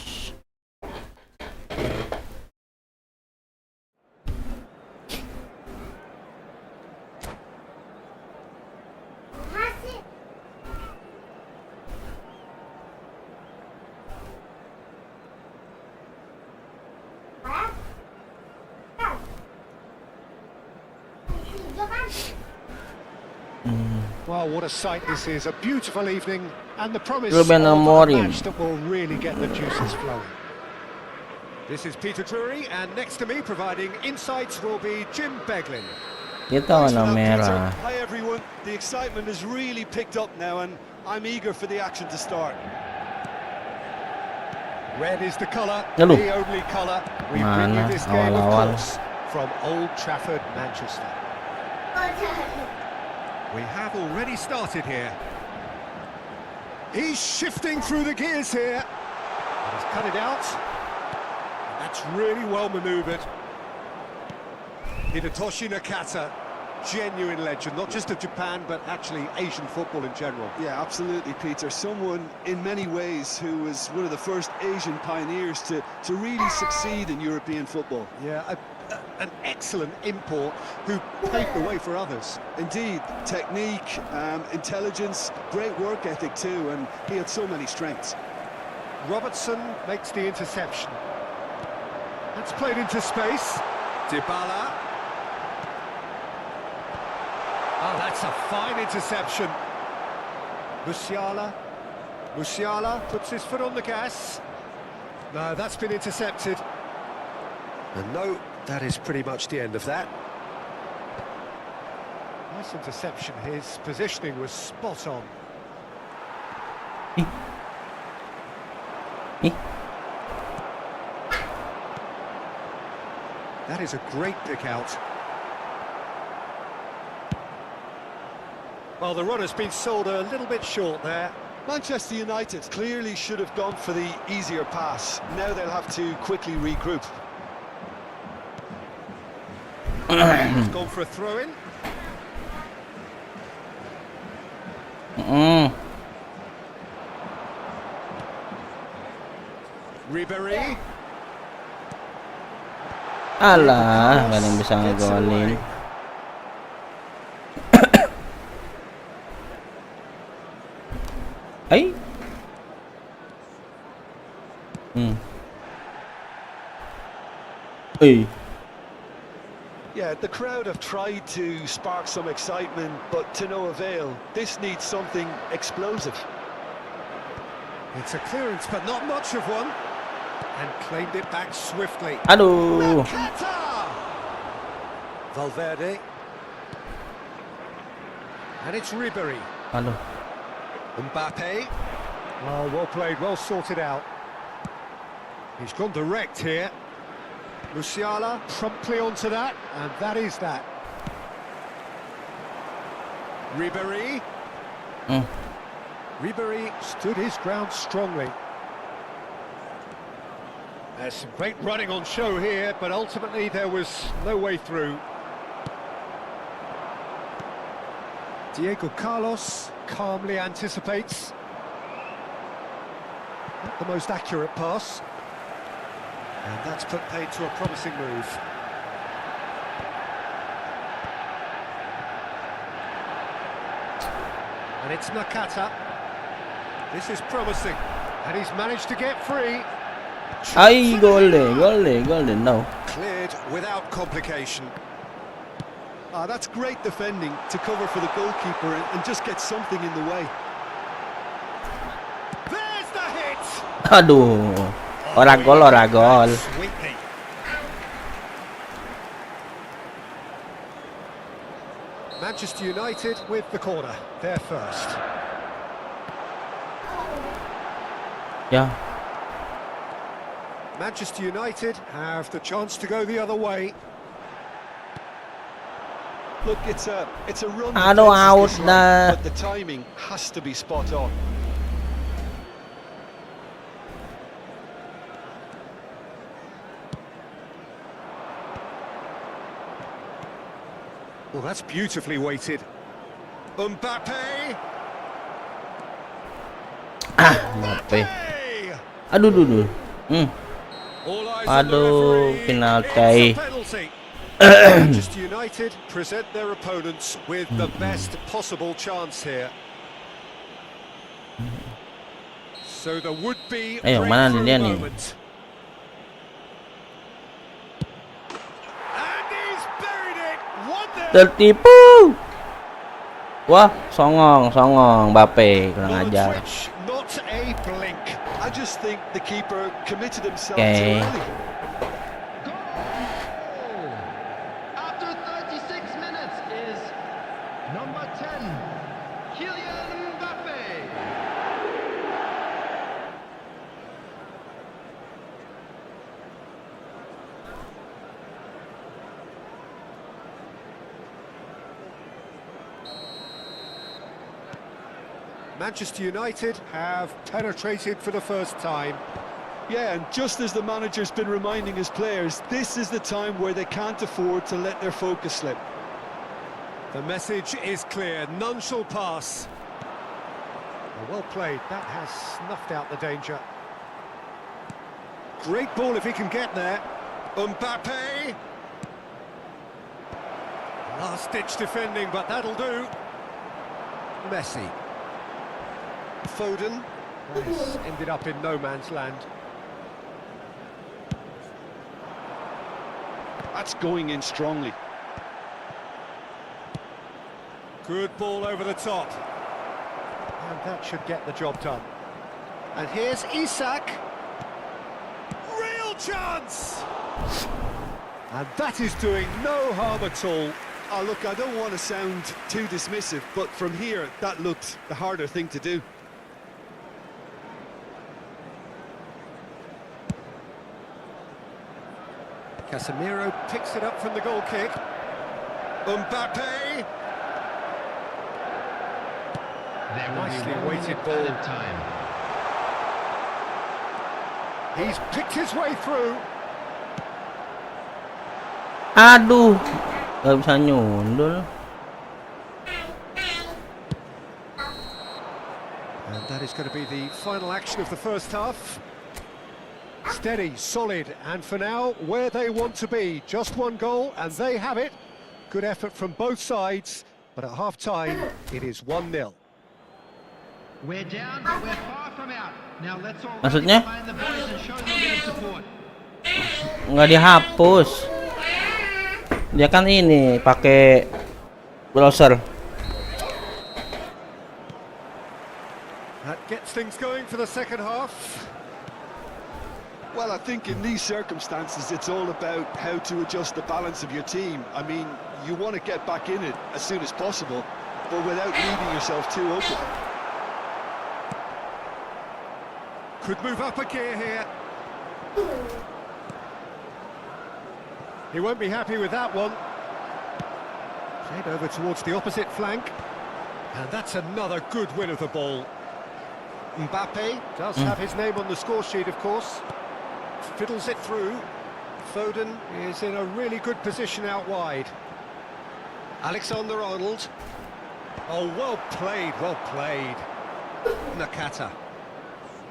Well, what a sight this is. A beautiful evening and the promise Ruben of a Amorim. match that will really get the juices flowing. This is Peter Drury, and next to me, providing insights, will be Jim Beglin. Kita Thanks for warna that, Peter. merah. Hi everyone. The excitement has really picked up now, and I'm eager for the action to start. Red is the colour, Lalu. the only colour. We bring you Mana this game, of awal-awal. course, from Old Trafford, Manchester. We have already started here. He's shifting through the gears here. And he's cut it out. And that's really well manoeuvred. Hidetoshi Nakata, genuine legend, not just of Japan, but actually Asian football in general. Yeah, absolutely, Peter. Someone in many ways who was one of the first Asian pioneers to really succeed in European football. Yeah, an excellent import who paved the way for others. Indeed, technique, intelligence, great work ethic too, and he had so many strengths. Robertson makes the interception. That's played into space. Dybala. Oh, that's a fine interception. Musiala puts his foot on the gas. No, that's been intercepted. And no, that is pretty much the end of that. Nice interception. His positioning was spot on. That is a great pick out. Well, the run has been sold a little bit short there. Manchester United clearly should have gone for the easier pass. Now they'll have to quickly regroup. He's gone for a throw-in. Ribéry. Alah, gak ada yang bisa ngegolin. Ay. Hey. Yeah, the crowd have tried to spark some excitement, but to no avail. This needs something explosive. It's a clearance, but not much of one. And claimed it back swiftly. Aduh. Nakata! Valverde. And it's Ribéry. Aduh. Mbappe. Oh, well played, well sorted out. He's gone direct here. Musiala promptly onto that, and that is that. Ribéry. Ribéry stood his ground strongly. There's some great running on show here, but ultimately there was no way through. Diego Carlos calmly anticipates. Not the most accurate pass. And that's put paid to a promising move. And it's Nakata. This is promising. And he's managed to get free. Ay, gol deh, no. Cleared without complication. That's great defending to cover for the goalkeeper and just get something in the way. There's the hit. Aduh, ora gol. Sweetly. Manchester United with the corner. They're first. Ya, Manchester United have the chance to go the other way. Look, it's a run. Aduh, defense out is this dah. line, but the timing has to be spot on. Well, that's beautifully weighted. Mbappe. Mbappe. Aduh. All eyes on the Aduh, referee. penalty. It's a penalty. Manchester United present their opponents with the best possible chance here. So there would be Ayo, mana breakthrough dia nih? moment. And he's buried it. 1-0. Tertipu. Wah, songong, Mbappe kurang Moments ajar. which not a blink. I just think the keeper committed himself Okay. too early. Goal! After 36 minutes is number 10, Kylian Mbappe. Manchester United have penetrated for the first time. Yeah, and just as the manager's been reminding his players, this is the time where they can't afford to let their focus slip. The message is clear, none shall pass. Well played, that has snuffed out the danger. Great ball if he can get there. Mbappe. Last-ditch defending, but that'll do. Messi. Foden has ended up in no man's land. That's going in strongly. Good ball over the top. And that should get the job done. And here's Isak. Real chance! And that is doing no harm at all. Oh, look, I don't want to sound too dismissive, but from here, that looked the harder thing to do. Casemiro picks it up from the goal kick. Mbappe. There will Nicely be 1 weighted minute ball. added time. He's picked his way through. Aduh, gak bisa nyundul. And that is going to be the final action of the first half. Steady, solid, and for now, where they want to be. Just one goal, and they have it. Good effort from both sides, but at half-time, it is 1-0. We're down, but we're far from out. Now let's all Maksudnya? rally behind the boys and show them a bit of support. Nggak dihapus. Dia kan ini pakai browser. That gets things going for the second half. Well, I think in these circumstances, it's all about how to adjust the balance of your team. I mean, you want to get back in it as soon as possible, but without leaving yourself too open. Could move up a gear here. He won't be happy with that one. Played over towards the opposite flank. And that's another good win of the ball. Mbappe does have his name on the score sheet, of course. Fiddles it through. Foden is in a really good position out wide. Alexander-Arnold. Oh, well played, well played. Nakata.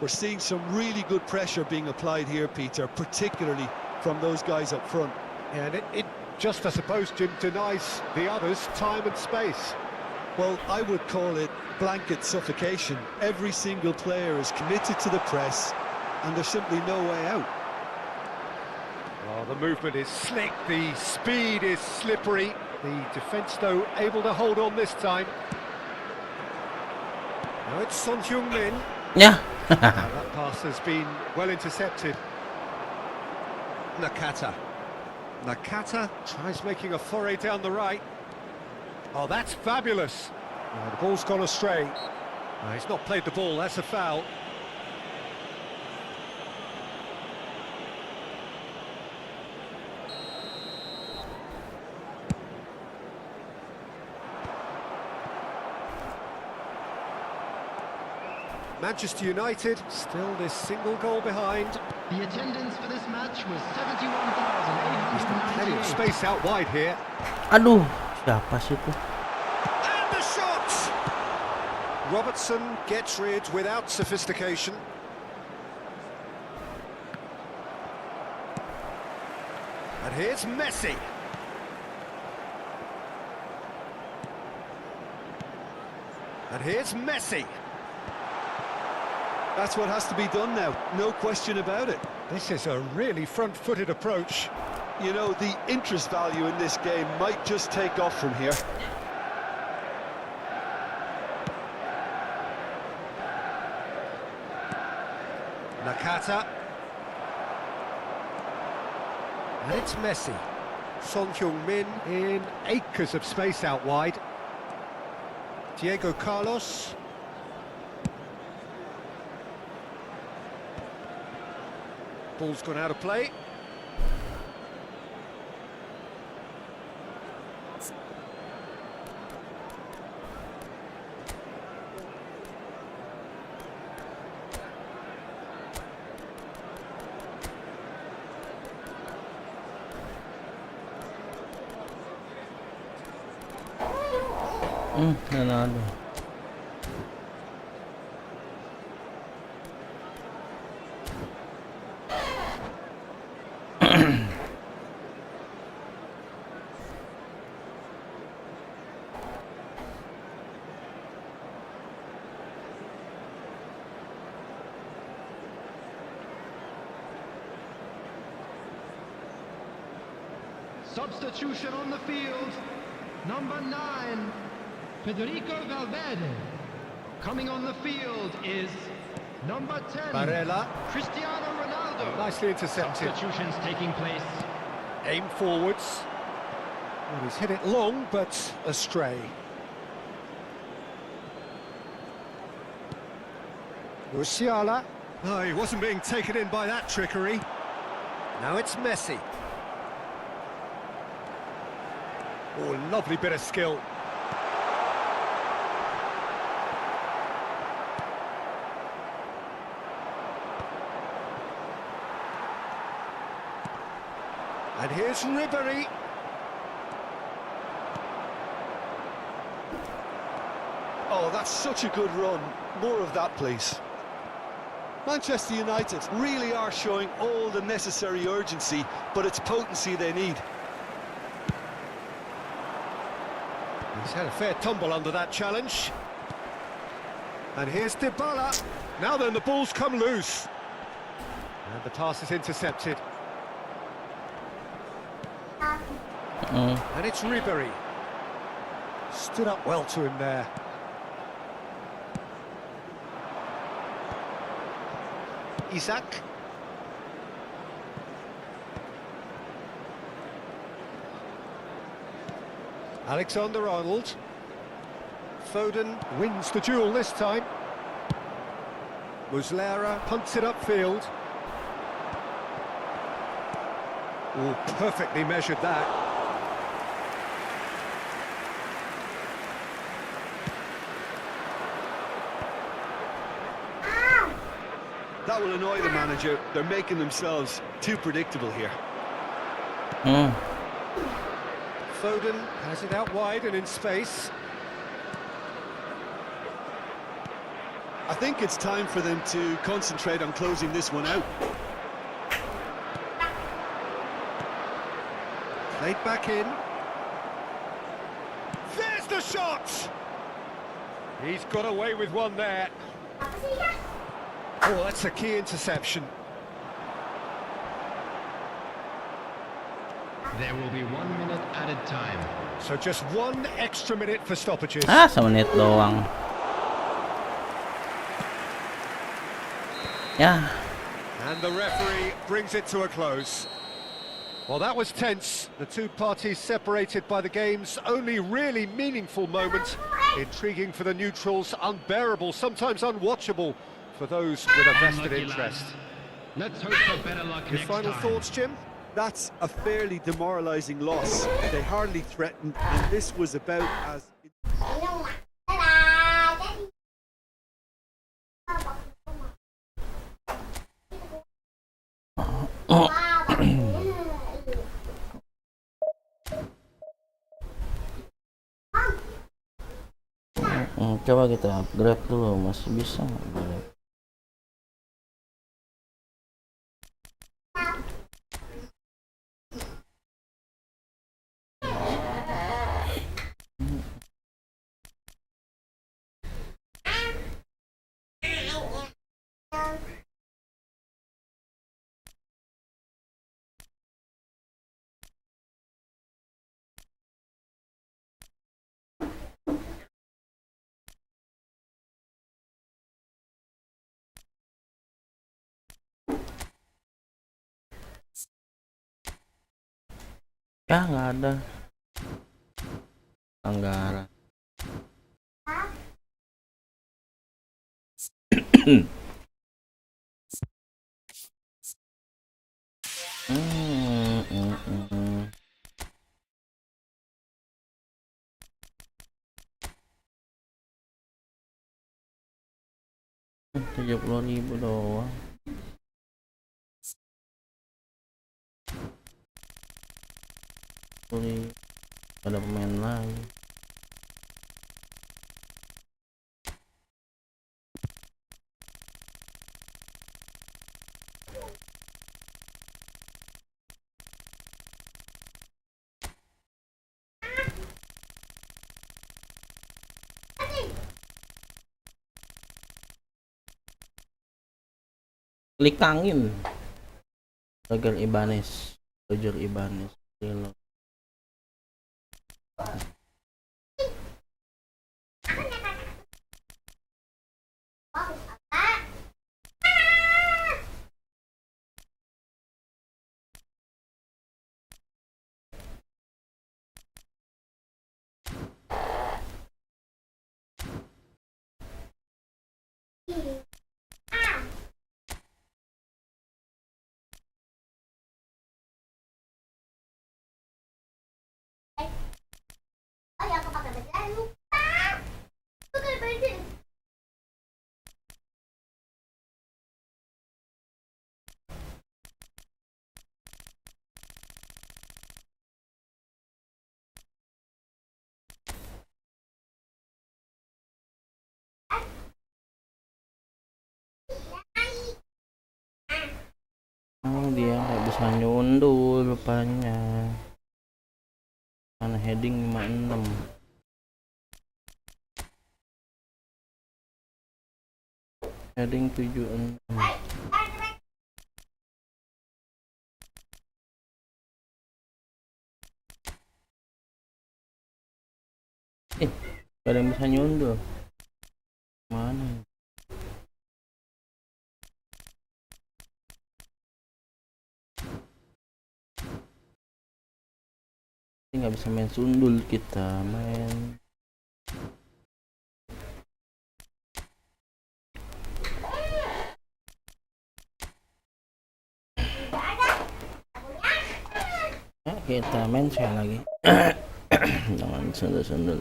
We're seeing some really good pressure being applied here, Peter, particularly from those guys up front. And it just, I suppose, denies the others time and space. Well, I would call it blanket suffocation. Every single player is committed to the press, and there's simply no way out. Oh, the movement is slick, the speed is slippery. The defence, though, able to hold on this time. Now it's Son Heung-min. Ya. That pass has been well intercepted. Nakata. Nakata tries making a foray down the right. Oh, that's fabulous. Oh, the ball's gone astray. He's not played the ball, that's a foul. Manchester United still this single goal behind. The attendance for this match was He's got plenty of 71,888. space out wide here. Aduh, siapa sih itu? And the shot! Robertson gets rid without sophistication. And here's Messi. And here's Messi. That's what has to be done now, no question about it. This is a really front-footed approach. You know, the interest value in this game might just take off from here. Nakata. And it's Messi. Son Heung-min in acres of space out wide. Diego Carlos. Ball's gone out of play. Nanalo. Substitution on the field. Number 9, Federico Valverde. Coming on the field is number 10, Barella. Cristiano Ronaldo. Nicely intercepted. Substitutions taking place. Aim forwards. Well, he's hit it long, but astray. Musiala. Oh, he wasn't being taken in by that trickery. Now it's Messi. Oh, lovely bit of skill. And here's Ribery. Oh, that's such a good run. More of that, please. Manchester United really are showing all the necessary urgency, but it's potency they need. He's had a fair tumble under that challenge. And here's Dybala. Now then, the ball's come loose. And the pass is intercepted. And it's Ribery. Stood up well to him there. Isak. Alexander-Arnold. Foden wins the duel this time. Muslera punts it upfield. Oh, perfectly measured that. That will annoy the manager. They're making themselves too predictable here. Foden has it out wide and in space. I think it's time for them to concentrate on closing this one out. Played back in. There's the shot! He's got away with one there. Oh, that's a key interception. There will be 1 minute added time. So just 1 extra minute for stoppages. Semenit doang. Ya. And the referee brings it to a close. Well, that was tense. The two parties separated by the game's only really meaningful moment. Intriguing for the neutrals, unbearable, sometimes unwatchable for those with a vested Unlucky, interest. lads. Let's hope for better luck Your next final time. thoughts, Jim? That's a fairly demoralising loss. They hardly threatened, and this was about as... Coba kita upgrade dulu, masih bisa upgrade. Ya nggak ada anggaran. Hmm, hmm, hmm, hmm. 70.000 doang. Ada pemain lain. Klik angin. Roger Ibanez. Reload. Oh, dia nggak bisa nyundul rupanya. Mana heading 56. Heading 76. Gak ada yang bisa nyundul. Mana? Ini nggak bisa main sundul, kita main kita main saya lagi. Jangan sundul-sundul.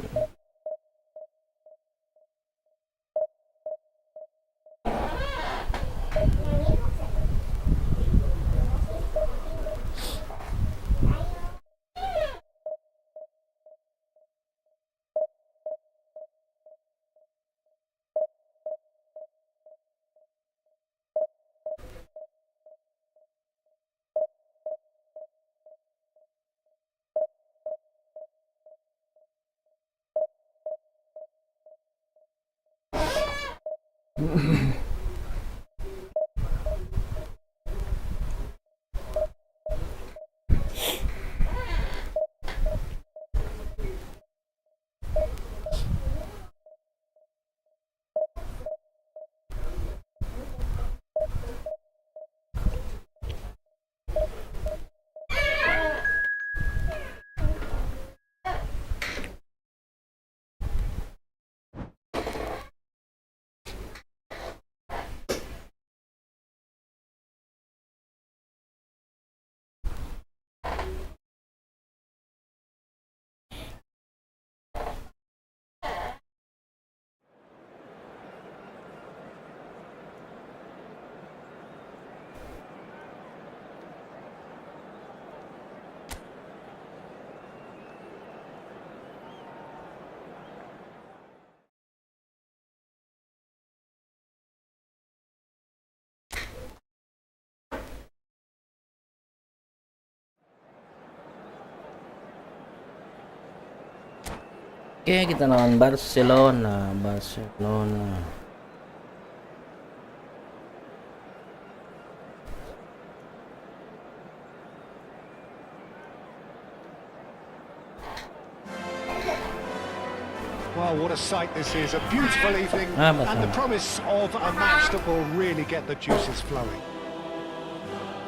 Oke, kita lawan Barcelona. Well, what a sight this is. A beautiful evening Ah, but and the promise of a match that will really get the juices flowing.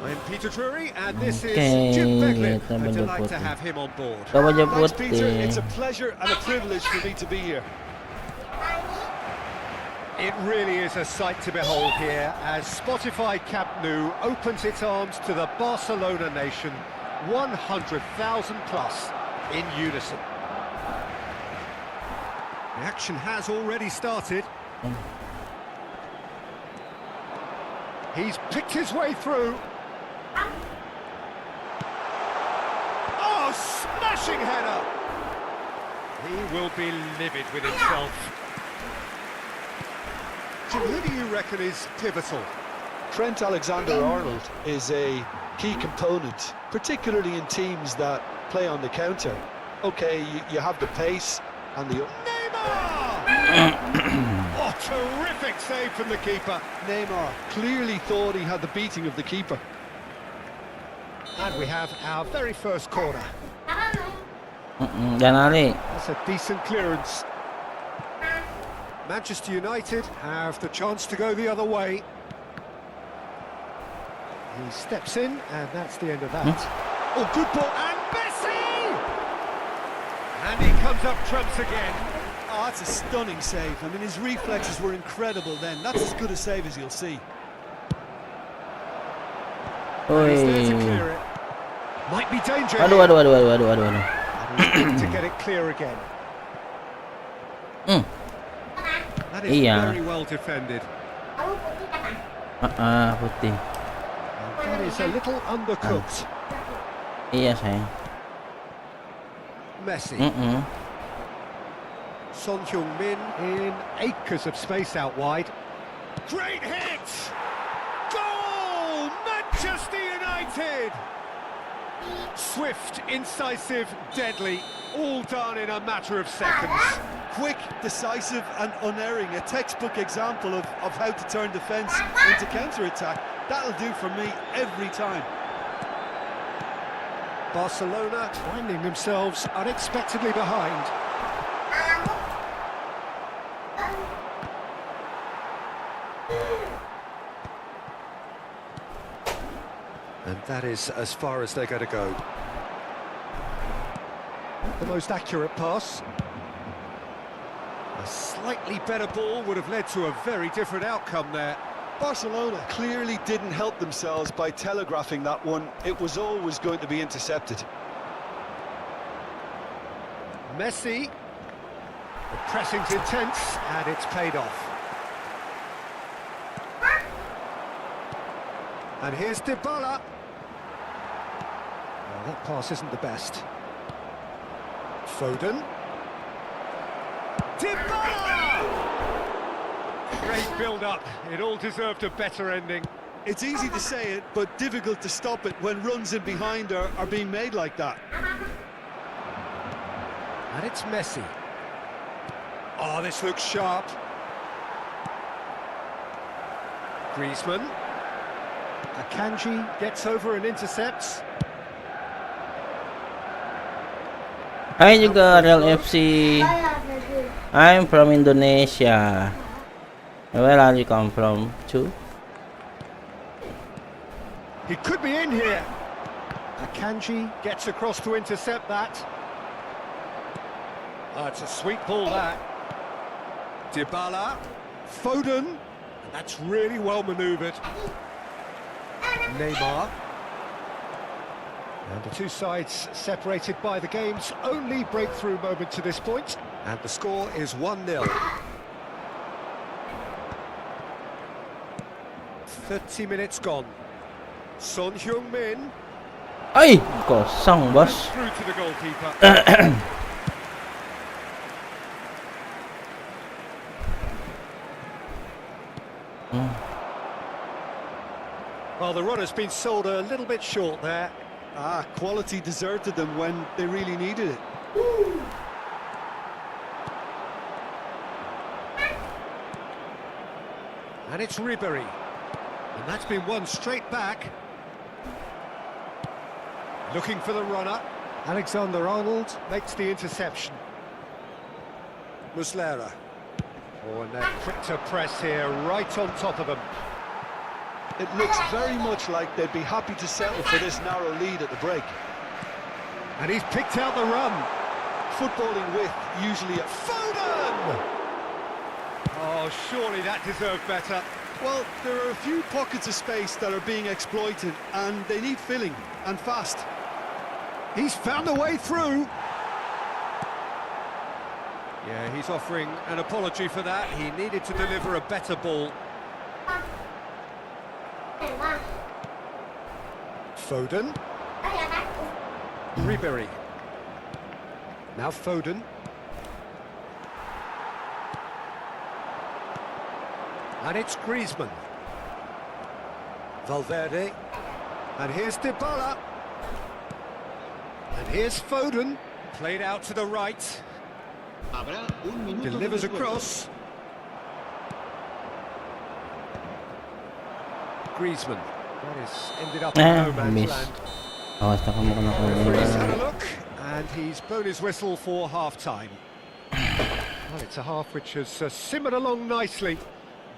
I'm Peter Drury, and this Okay, is Jim Beglin. kita A delight to menjemput. have him on board. Coba Thanks, jemput Peter. It's a pleasure and a privilege for me to be here. It really is a sight to behold here as Spotify Camp Nou opens its arms to the Barcelona nation, 100,000 plus in unison. The action has already started. He's picked his way through. Oh, smashing header! He will be livid with himself. Jim, who do you reckon is pivotal? Trent Alexander-Arnold is a key component, particularly in teams that play on the counter. Okay, you have the pace and the... Oh, terrific save from the keeper. Neymar clearly thought he had the beating of the keeper. And we have our very first corner. Jangan lari. That's a decent clearance. Manchester United have the chance to go the other way. He steps in, and that's the end of that. Oh, good ball, and Messi! And he comes up trumps again. Oh, that's a stunning save. I mean, his reflexes were incredible then. That's as good a save as you'll see. He's there to Oi. clear it. Might be danger Aduh, here. aduh. And he's able to get it clear again. That is Iya. very well defended. Putih. And that is a little undercooked. Iya, sayang. Messi. Son Heung-min. In acres of space out wide. Great hit! Goal! Manchester United! Swift, incisive, deadly, all done in a matter of seconds. Quick, decisive and unerring. A textbook example of how to turn defence into counter-attack. That'll do for me every time. Barcelona finding themselves unexpectedly behind. And that is as far as they're going to go. The most accurate pass. A slightly better ball would have led to a very different outcome there. Barcelona clearly didn't help themselves by telegraphing that one. It was always going to be intercepted. Messi. The pressing's intense, and it's paid off. And here's Dybala. Well, that pass isn't the best. Foden. Dybala! Great build-up. It all deserved a better ending. It's easy to say it, but difficult to stop it when runs in behind are being made like that. And it's Messi. Oh, this looks sharp. Griezmann. Akanji gets over and intercepts. Hai juga Real FC. I'm from Indonesia. Where are you come from too? He could be in here. Akanji gets across to intercept that. Oh, it's a sweet ball, that. Dybala. Foden. That's really well manoeuvred. Neymar. And the two sides separated by the game's only breakthrough moment to this point. And the score is 1-0. 30 minutes gone. Son Heung-min Ay, kosong bos. through to the goalkeeper. Well, the run has been sold a little bit short there. Quality deserted them when they really needed it. And it's Ribery. And that's been won straight back. Looking for the runner. Alexander-Arnold makes the interception. Muslera. Oh, and they're quick to press here, right on top of them. It looks very much like they'd be happy to settle for this narrow lead at the break. And he's picked out the run. Footballing with usually a Foden! Oh, surely that deserved better. Well, there are a few pockets of space that are being exploited, and they need filling, and fast. He's found a way through. Yeah, he's offering an apology for that. He needed to deliver a better ball. Foden. Ribery. Now Foden. And it's Griezmann. Valverde. And here's Dybala. And here's Foden. Played out to the right. Delivers across. Griezmann. That is ended up in no man's miss. land. Awas na kamu kena Referee's had a ko. look, and he's blown his whistle for half-time. Well, it's a half which has simmered along nicely,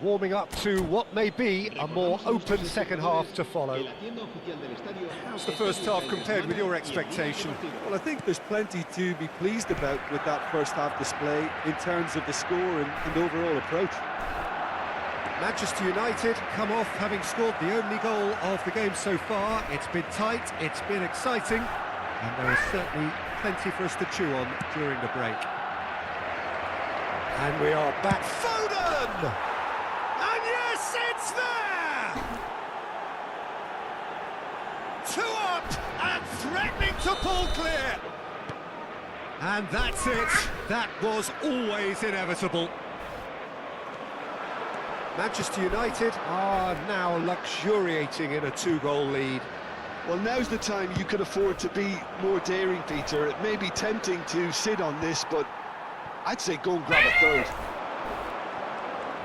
warming up to what may be a more open second half to follow. How's the first half compared with your expectation? Well, I think there's plenty to be pleased about with that first half display in terms of the score and overall approach. Manchester United come off having scored the only goal of the game so far. It's been tight, it's been exciting, and there is certainly plenty for us to chew on during the break. And we are back. Foden! And yes, it's there! 2 up and threatening to pull clear. And that's it. That was always inevitable. Manchester United are now luxuriating in a 2-goal lead. Well, now's the time you can afford to be more daring, Peter. It may be tempting to sit on this, but I'd say go and grab a third.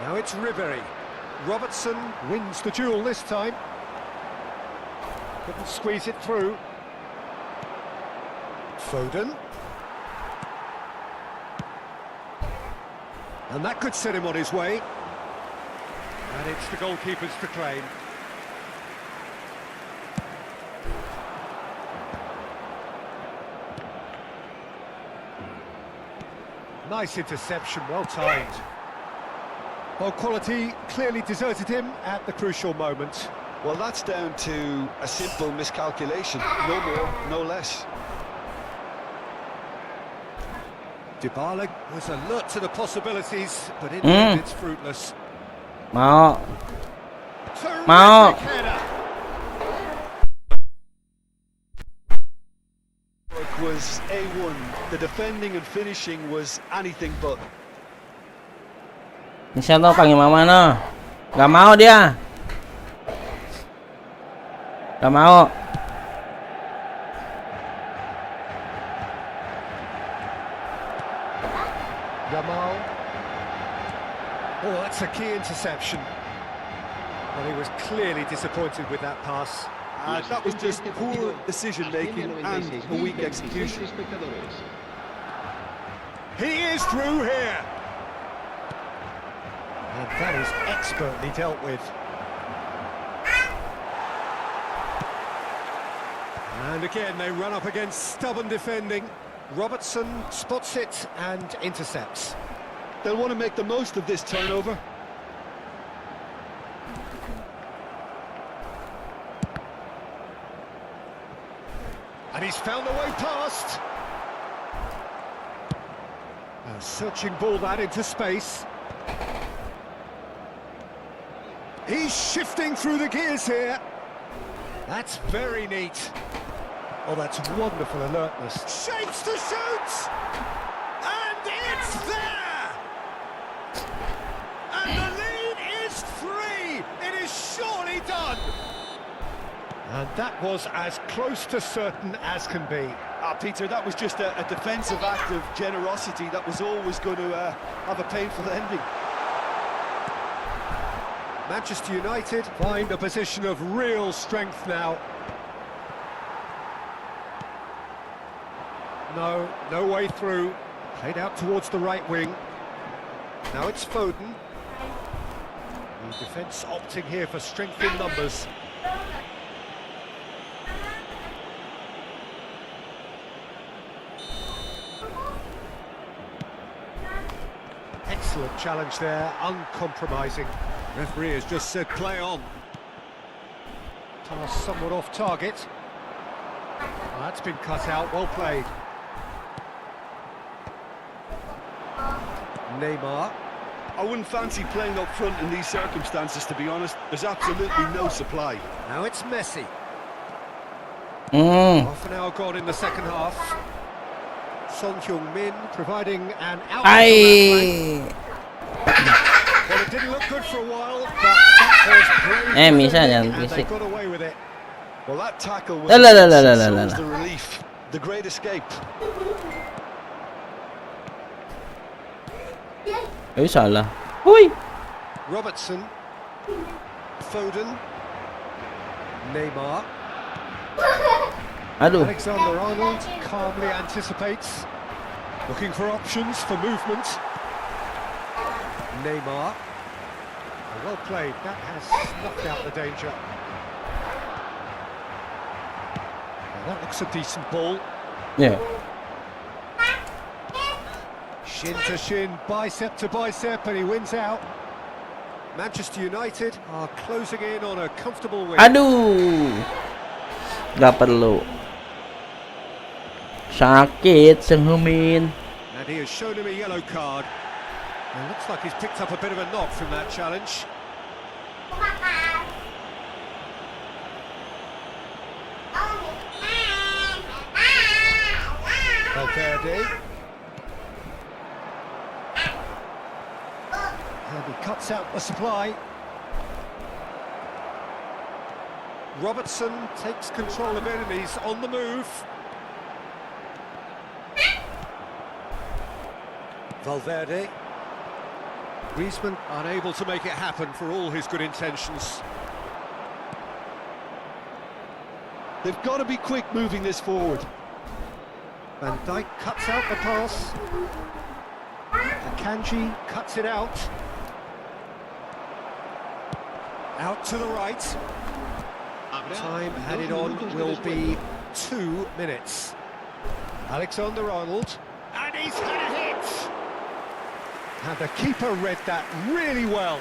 Now it's Ribery. Robertson wins the duel this time. Couldn't squeeze it through. Foden. And that could set him on his way. And it's the goalkeepers to claim. Nice interception, well timed. Well, quality clearly deserted him at the crucial moment. Well, that's down to a simple miscalculation. No more, no less. Dybala was alert to the possibilities, but in the end it's fruitless. Mau. Terrific header. Work was A1. The defending and finishing was anything but. Ini siya to panggil mama no. Gak mau dia. Gak mau. Yamal. Oh, that's a key interception. Well, he was clearly disappointed with that pass. That was just poor decision-making and a weak execution. He is through here. And that is expertly dealt with. And again, they run up against stubborn defending. Robertson spots it and intercepts. They'll want to make the most of this turnover. And he's found a way past. A searching ball that into space. He's shifting through the gears here. That's very neat. Oh, that's wonderful alertness. Shapes to shoot! And it's there! And the lead is 3! It is surely done! And that was as close to certain as can be. Peter, that was just a defensive act of generosity that was always going to have a painful ending. Manchester United find a position of real strength now. No way through. Played out towards the right wing. Now it's Foden. The defence opting here for strength in numbers. Excellent challenge there, uncompromising. Referee has just said play on. Pass somewhat off target. That's been cut out, well played. Neymar. I wouldn't fancy playing up front in these circumstances, to be honest. There's absolutely no supply. Now it's Messi. Hmm. Half an hour gone in the second half. Son Heung-min providing an outlet. Ay. Well, it didn't look good for a while, but that was brave Bisa defending, jangan and they berisik. got away with it. Well, that tackle was La, la, la, la, immense, la, so la, was la. the relief, the great escape. Ay, salah. Huy. Robertson. Foden. Neymar. Aduh. Alexander-Arnold calmly anticipates. Looking for options for movement. Neymar. Well played, that has snuffed out the danger. Now that looks a decent ball. Ya. Shin to shin, bicep to bicep, and he wins out. Manchester United are closing in on a comfortable win. Aduh. Gak perlu. Sakit Heung-min. And he has shown him a yellow card. And looks like he's picked up a bit of a knock from that challenge. Valverde. And he cuts out the supply. Robertson takes control of enemies on the move. Valverde. Griezmann unable to make it happen for all his good intentions. They've got to be quick moving this forward. Van Dijk cuts out the pass. Akanji cuts it out. Out to the right. Time added on will be 2 minutes. Alexander-Arnold. And he's had a hit! And the keeper read that really well.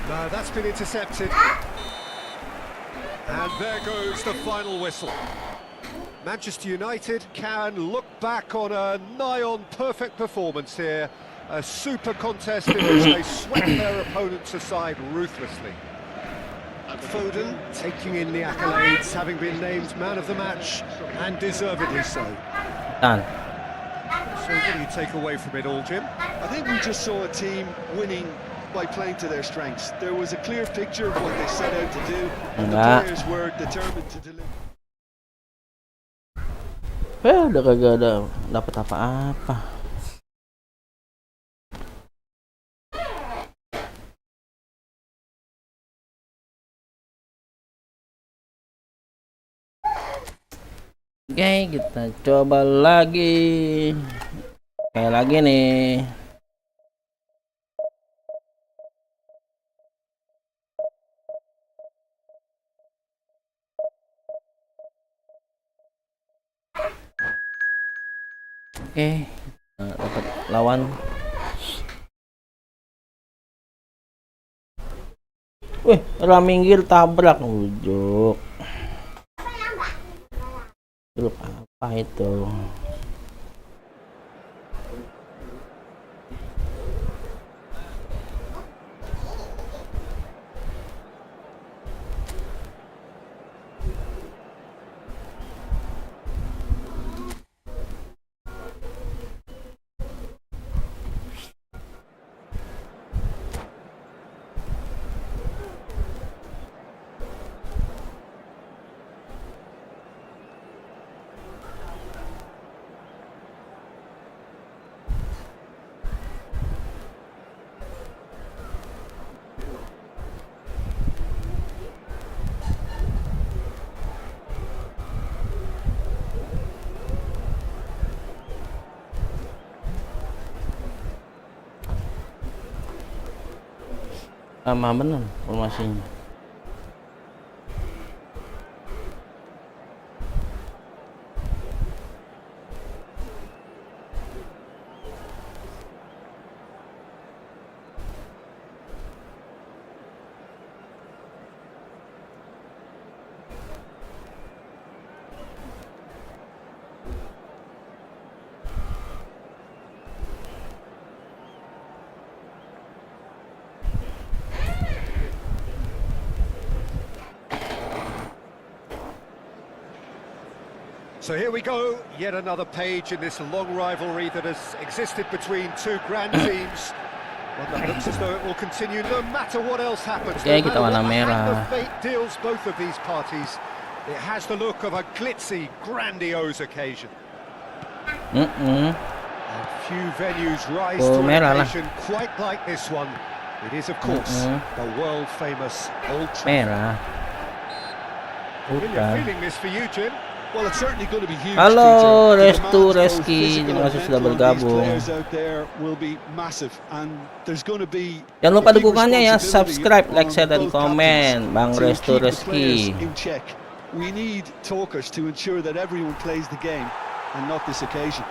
No, that's been intercepted. And there goes the final whistle. Manchester United can look back on a nigh-on perfect performance here. A super contest in which they swept their opponents aside ruthlessly. Foden taking in the accolades, having been named man of the match, and deservedly so. Done. So what do you take away from it all, Jim? I think we just saw a team winning by playing to their strengths. There was a clear picture of what they set out to do, and the Enggak. players were determined to deliver. Udah kagak ada dapat apa-apa. Oke, kita coba lagi. Kayak lagi nih. Oke, dapat lawan. Wih, Raminggir tabrak ujuk. Grup apa itu? Sama bener formasinya. So here we go, yet another page in this long rivalry that has existed between two grand teams. One that looks as though it will continue no matter what else happens. Oke, No kita matter warna what hand merah. of fate deals both of these parties. It has the look of a glitzy, grandiose occasion. And few venues rise to an merah lah. occasion quite like this one. It is, of course, the world-famous Old Trafford. Merah. Familiar Bukan. feeling this for you, Jim? Well, it's certainly going to be huge. Halo, Peter. The Restu demands, both Reski, physical terima and kasih sudah mental, on these bergabung. players out there will be massive, and there's going to be Jangan lupa a big dukungannya ya, responsibility subscribe, like, on share, dan both komen. captains Bang to Restu keep the Reski. players in check. We need talkers to ensure that everyone plays the game, and not this occasion.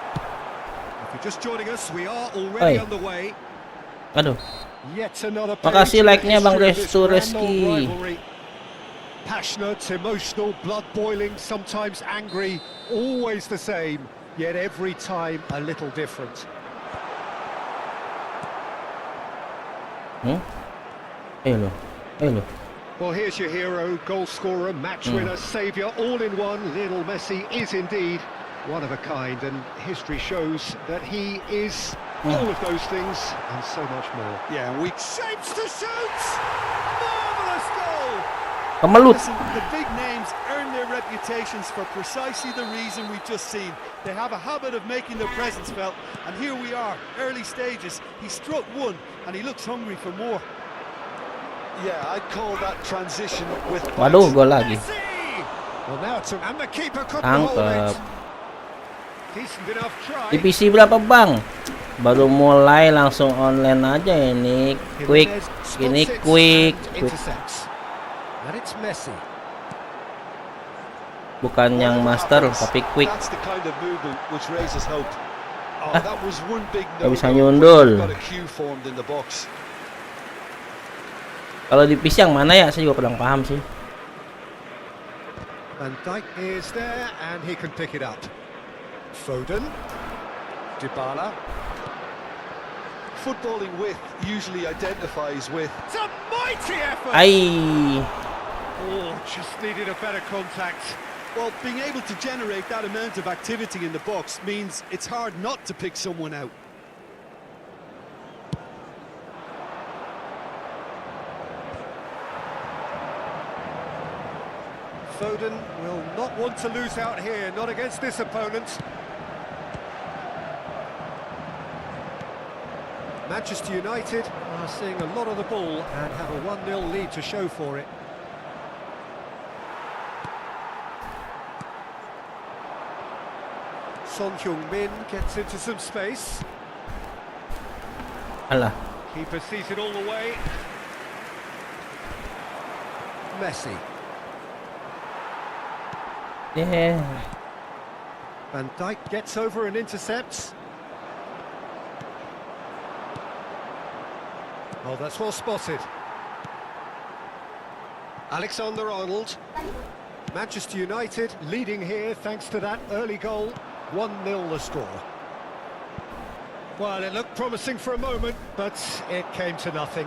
If you're just joining us, we are already Oi. underway. Aduh, Yet another makasih page in the like-nya Bang history of this Restu grand Reski. old rivalry. Passionate, emotional, blood-boiling, sometimes angry, always the same, yet every time a little different. Ayo lo. Well, here's your hero, goal scorer, match winner, saviour, all in one. Lionel Messi is indeed one of a kind, and history shows that he is all of those things and so much more. Yeah, we Shapes to shoot! Marvellous goal! Kemelut. listen. The big names earn their reputations for precisely the reason we've just seen. They have a habit of making their presence felt, and here we are, early stages. He struck one, and he looks hungry for more. Yeah, I'd call that transition with. Waduh, gol lagi. Messi! Well, now and the keeper couldn't hold Tangkep. it. Decent enough try. Divisi berapa bang? Baru mulai langsung online aja ini. Quick, Jimenez ini spots it quick. and intercepts. And it's Messi. Bukan yang master, tapi quick. That's the kind of movement which raises hope. Oh, that was one big Nggak bisa no-go, nyundul. but got a queue formed in the box. Kalau divisi yang mana ya? Saya juga kurang paham sih. Van Dijk is there and he can pick it up. Foden. Dybala. Footballing width usually identifies with. It's a mighty effort! Ai. Oh, just needed a better contact. Well, being able to generate that amount of activity in the box means it's hard not to pick someone out. Foden will not want to lose out here, not against this opponent. Manchester United are seeing a lot of the ball and have a 1-0 lead to show for it. Son Heung-min gets into some space. Alah. Keeper sees it all the way. Messi. Yeah. Van Dijk gets over and intercepts. Oh, that's well spotted. Alexander-Arnold. Manchester United leading here thanks to that early goal. 1-0 the score. Well, it looked promising for a moment, but it came to nothing.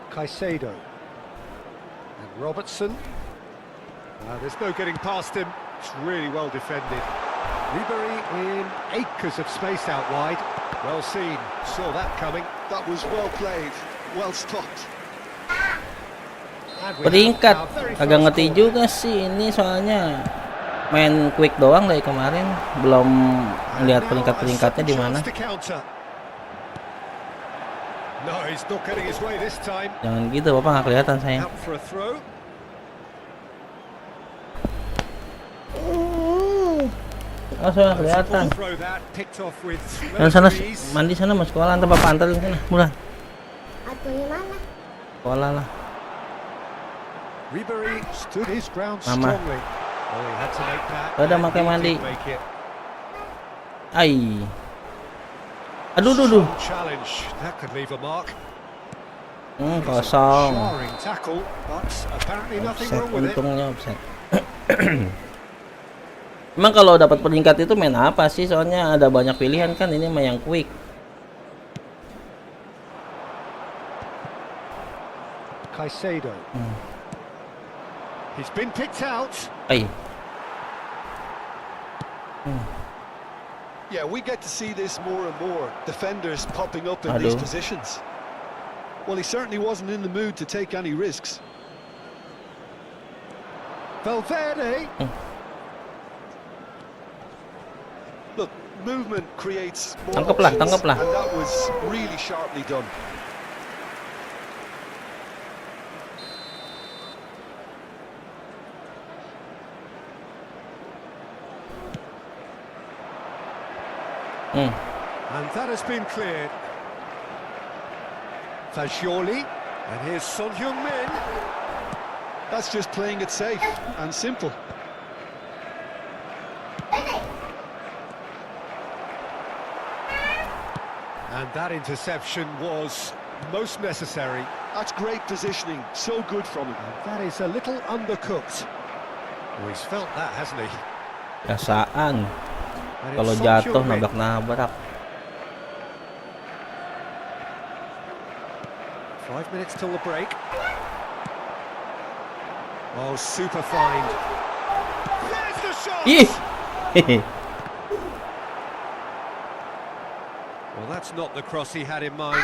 Caicedo. And Robertson. There's no getting past him. It's really well defended. Ribery in acres of space out wide. Well seen. Saw that coming. That was well played, well stopped. And we Peringkat. have our very Agak first ngerti corner. juga sih ini soalnya main quick doang dari kemarin. Belum lihat Now peringkat-peringkatnya a di second mana. chance to counter. No, he's not getting his way this time. Jangan gitu, Bapak nggak kelihatan sayang. Out for a throw. Oh, sudah kelihatan. Throw that picked off with Yang sana relative ease. mandi sana mau sekolah, antar bapak antar ke sana. Bulan. Atunya mana? Sekolah lah. Ribery stood his ground Mama. strongly. Oh, he had to make that. Udah and pakai he mandi. did make it. Ai. Aduh, duh, duh. Challenge that could leave a mark. Kosong. Jarring tackle, but apparently nothing Offset, wrong with it. untungnya offset. Emang kalau dapat peringkat itu main apa sih? Soalnya ada banyak pilihan kan, ini mah yang quick. Caicedo. He's been picked out. Ay. Yeah, we get to see this more and more. Defenders popping up in these Aduh. positions. Well, he certainly wasn't in the mood to take any risks. Valverde. Look, movement creates more Tangkaplah, options, tangkaplah. and that was really sharply done. And that has been cleared. Fagioli. And here's Son Heung-min. That's just playing it safe and simple. And that interception was most necessary. That's great positioning, so good from him. And that is a little undercooked. Well, he's felt that, hasn't he? Biasaan. And Kalau it's Son jatuh Heung-min. nabrak-nabrak. 5 minutes till the break. Oh, super find. There's the shot! Ih. Well, that's not the cross he had in mind.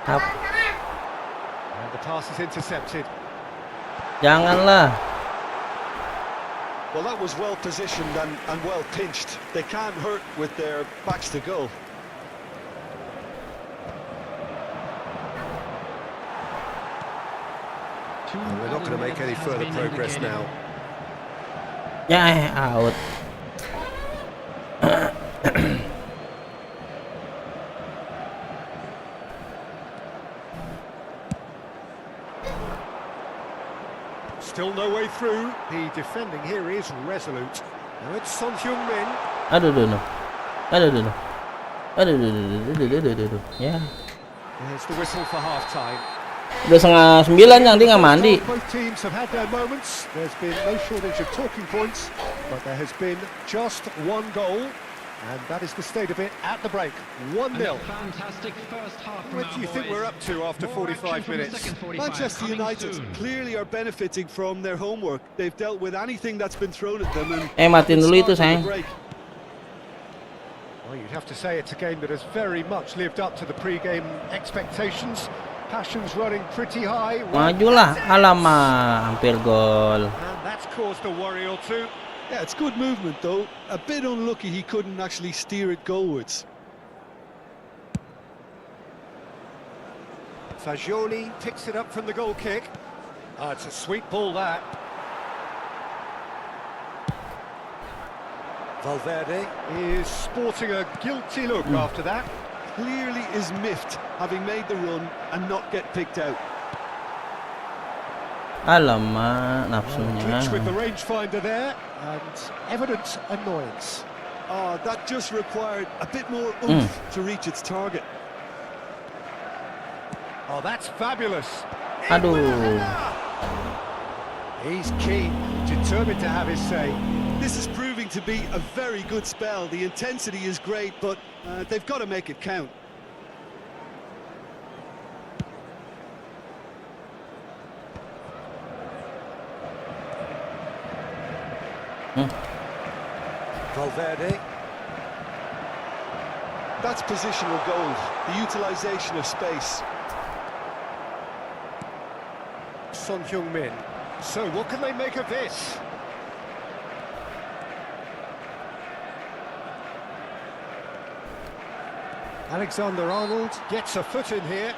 Hap. And the pass is intercepted. Janganlah. Well, that was well positioned and well pinched. They can't hurt with their backs to goal. And we're not going to make any further progress now. Ya, out. Still no way through. The defending here is resolute. Now it's Son Heung-min. Aduh, duh, duh. Aduh, duh, duh. Aduh, duh, duh, duh, duh, duh, duh, duh. Ya. There's the whistle for half-time. Udah 8:30 yang dia nggak mandi. Both teams have had their moments. There's been no shortage of talking points, but there has been just one goal, and that is the state of it at the break. 1-0. Fantastic first half from What do you think we're up to after 45 minutes? Manchester United clearly are benefiting from their homework. They've dealt with anything that's been thrown at them and Matiin dulu itu, sayang. Well, you'd have to say it's a game that has very much lived up to the pre-game expectations. Passions running pretty high. Majulah. Alamak, hampir gol. And that's caused a worry or two. Yeah, it's good movement though. A bit unlucky he couldn't actually steer it goalwards. Fagioli picks it up from the goal kick. It's a sweet ball, that. Valverde is sporting a guilty look after that. Clearly is miffed having made the run and not get picked out. Alamak, nafsunya. Glitch with the rangefinder there, and evident annoyance. Oh, that just required a bit more oomph to reach its target. Oh, that's fabulous. Aduh. He's keen, determined to have his say. This is proving to be a very good spell. The intensity is great, but they've got to make it count. Valverde. That's positional goal, the utilisation of space. Son Heung-min. So what can they make of this? Alexander-Arnold gets a foot in here.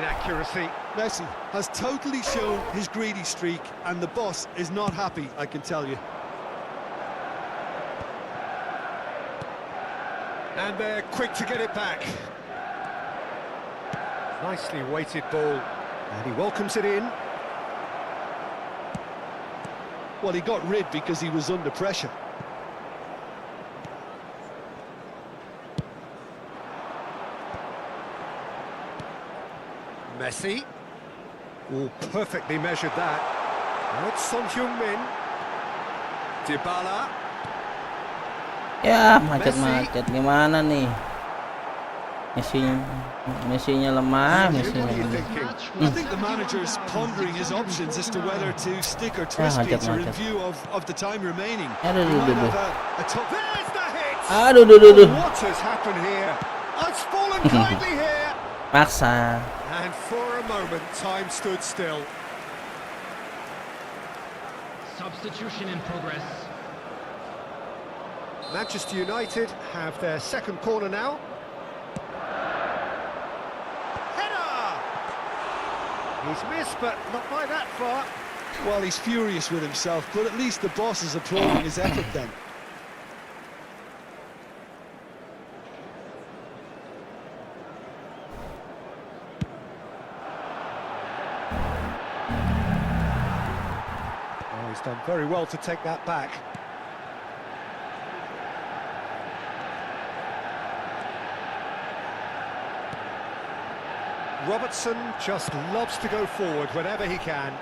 inaccuracy. Messi has totally shown his greedy streak, and the boss is not happy, I can tell you. And they're quick to get it back. Nicely weighted ball. And he welcomes it in. Well, he got rid because he was under pressure. Messi. Oh, perfectly measured that. Now it's Son Heung-min. Dybala. Ya, macet-macet gimana nih? Messinya lemah, Messinya What are you lemah. thinking? I think the manager's pondering his options as to whether to stick or twist Peter in view of the time remaining. Aduh, He might aduh, have a tough... There's the hit! Aduh, duh, duh, duh. What has happened here? It's fallen kindly here. Paksa. And for a moment, time stood still. Substitution in progress. Manchester United have their second corner now. Header! He's missed, but not by that far. Well, he's furious with himself, but at least the boss is applauding his effort then. Oh, he's done very well to take that back. Robertson just loves to go forward whenever he can.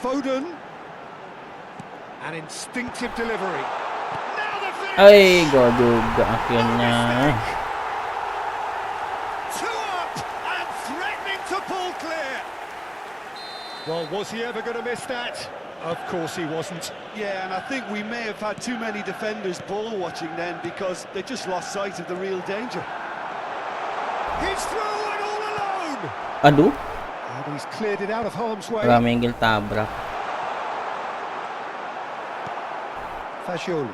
Foden. An instinctive delivery. Now the finish! Ay, gol juga akhirnya. Two up and threatening to pull clear. Well, was he ever going to miss that? Of course he wasn't. Yeah, and I think we may have had too many defenders ball watching then because they just lost sight of the real danger. He's through and all alone. Aduh, And he's cleared it out of harm's way. Ramengil tabrak. Fagioli.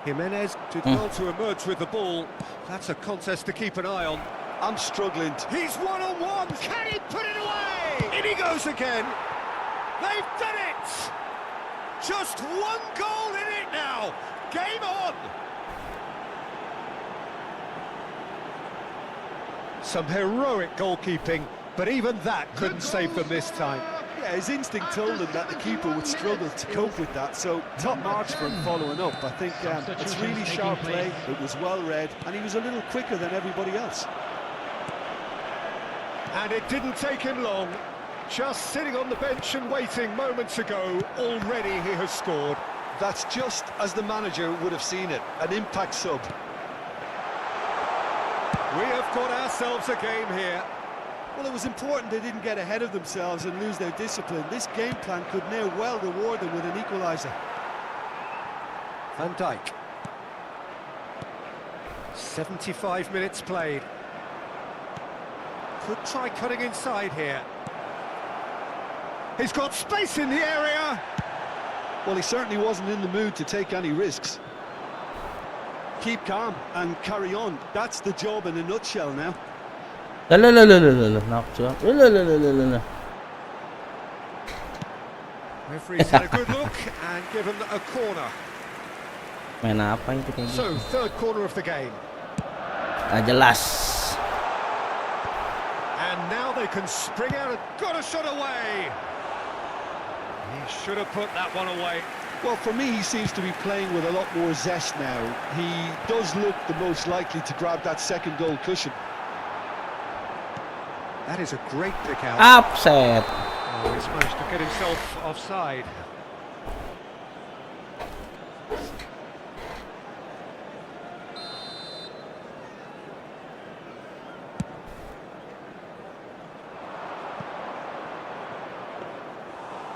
Jimenez did well to emerge with the ball. That's a contest to keep an eye on. I'm struggling. He's one-on-one. Can he put it away? In he goes again. They've done it. Just one goal in it now. Game on. Some heroic goalkeeping, but even that couldn't save them this time. Yeah, his instinct told him that the keeper would struggle to cope with that, so top marks for him following up. I think it's really sharp play, it was well read, and he was a little quicker than everybody else. And it didn't take him long. Just sitting on the bench and waiting moments ago, already he has scored. That's just as the manager would have seen it, an impact sub. We have got ourselves a game here. Well, it was important they didn't get ahead of themselves and lose their discipline. This game plan could now well reward them with an equaliser. Van Dijk. 75 minutes played. Could try cutting inside here. He's got space in the area. Well, he certainly wasn't in the mood to take any risks. Keep calm and carry on. That's the job in a nutshell now. Knocked up. Referee's had a good look and given a corner. Main apa itu kayak gitu? So, third corner of the game. Gak jelas. And now they can spring out and got a shot away. He should have put that one away. Well, for me, he seems to be playing with a lot more zest now. He does look the most likely to grab that second goal cushion. That is a great pick out. Upset. Oh, he's managed to get himself offside.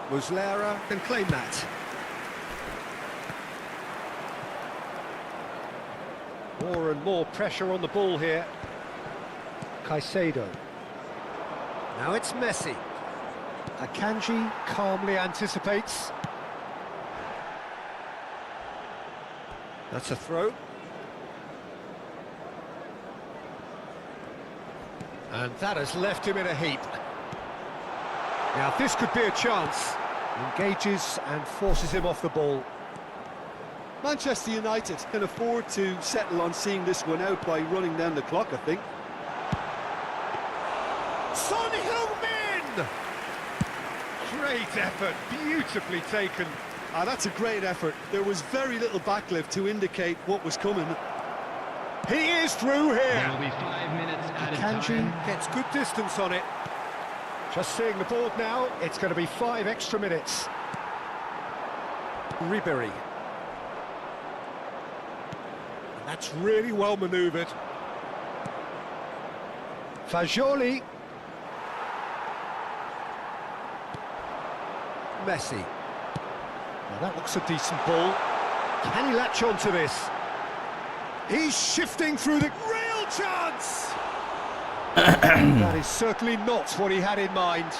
Muslera can claim that. More and more pressure on the ball here. Caicedo. Now it's Messi. Akanji calmly anticipates. That's a throw. And that has left him in a heap. Now this could be a chance. Engages and forces him off the ball. Manchester United can afford to settle on seeing this one out by running down the clock, I think. Son Heung-min! Great effort, beautifully taken. Ah, that's a great effort. There was very little backlift to indicate what was coming. He is through There here. will be 5 minutes added Kanji time. gets good distance on it. Just seeing the board now, it's going to be 5 extra minutes. Ribery. And that's really well manoeuvred. Fagioli. Messi. Now that looks a decent ball. Can he latch on to this? He's shifting through the real chance! That is certainly not what he had in mind.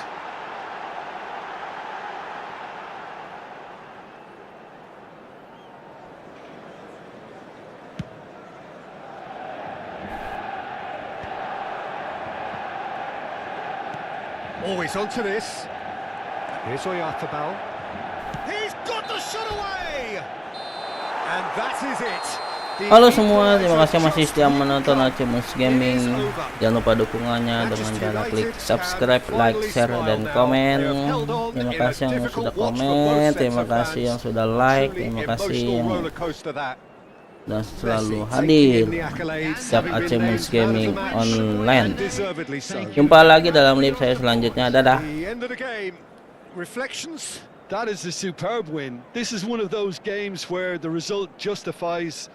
Always onto this. Here's Oyarzabal. He's got the shot away! And that is it. Halo semua, terima kasih masih setia menonton Achievements Gaming. Jangan lupa dukungannya dengan cara klik subscribe, like, share, dan komen. Terima kasih yang sudah komen, terima kasih yang sudah like, terima kasih yang dan selalu hadir setiap Achievements Gaming online. Jumpa lagi dalam live saya selanjutnya. Dadah. Reflections. That is a superb win. This is one of those games where the result justifies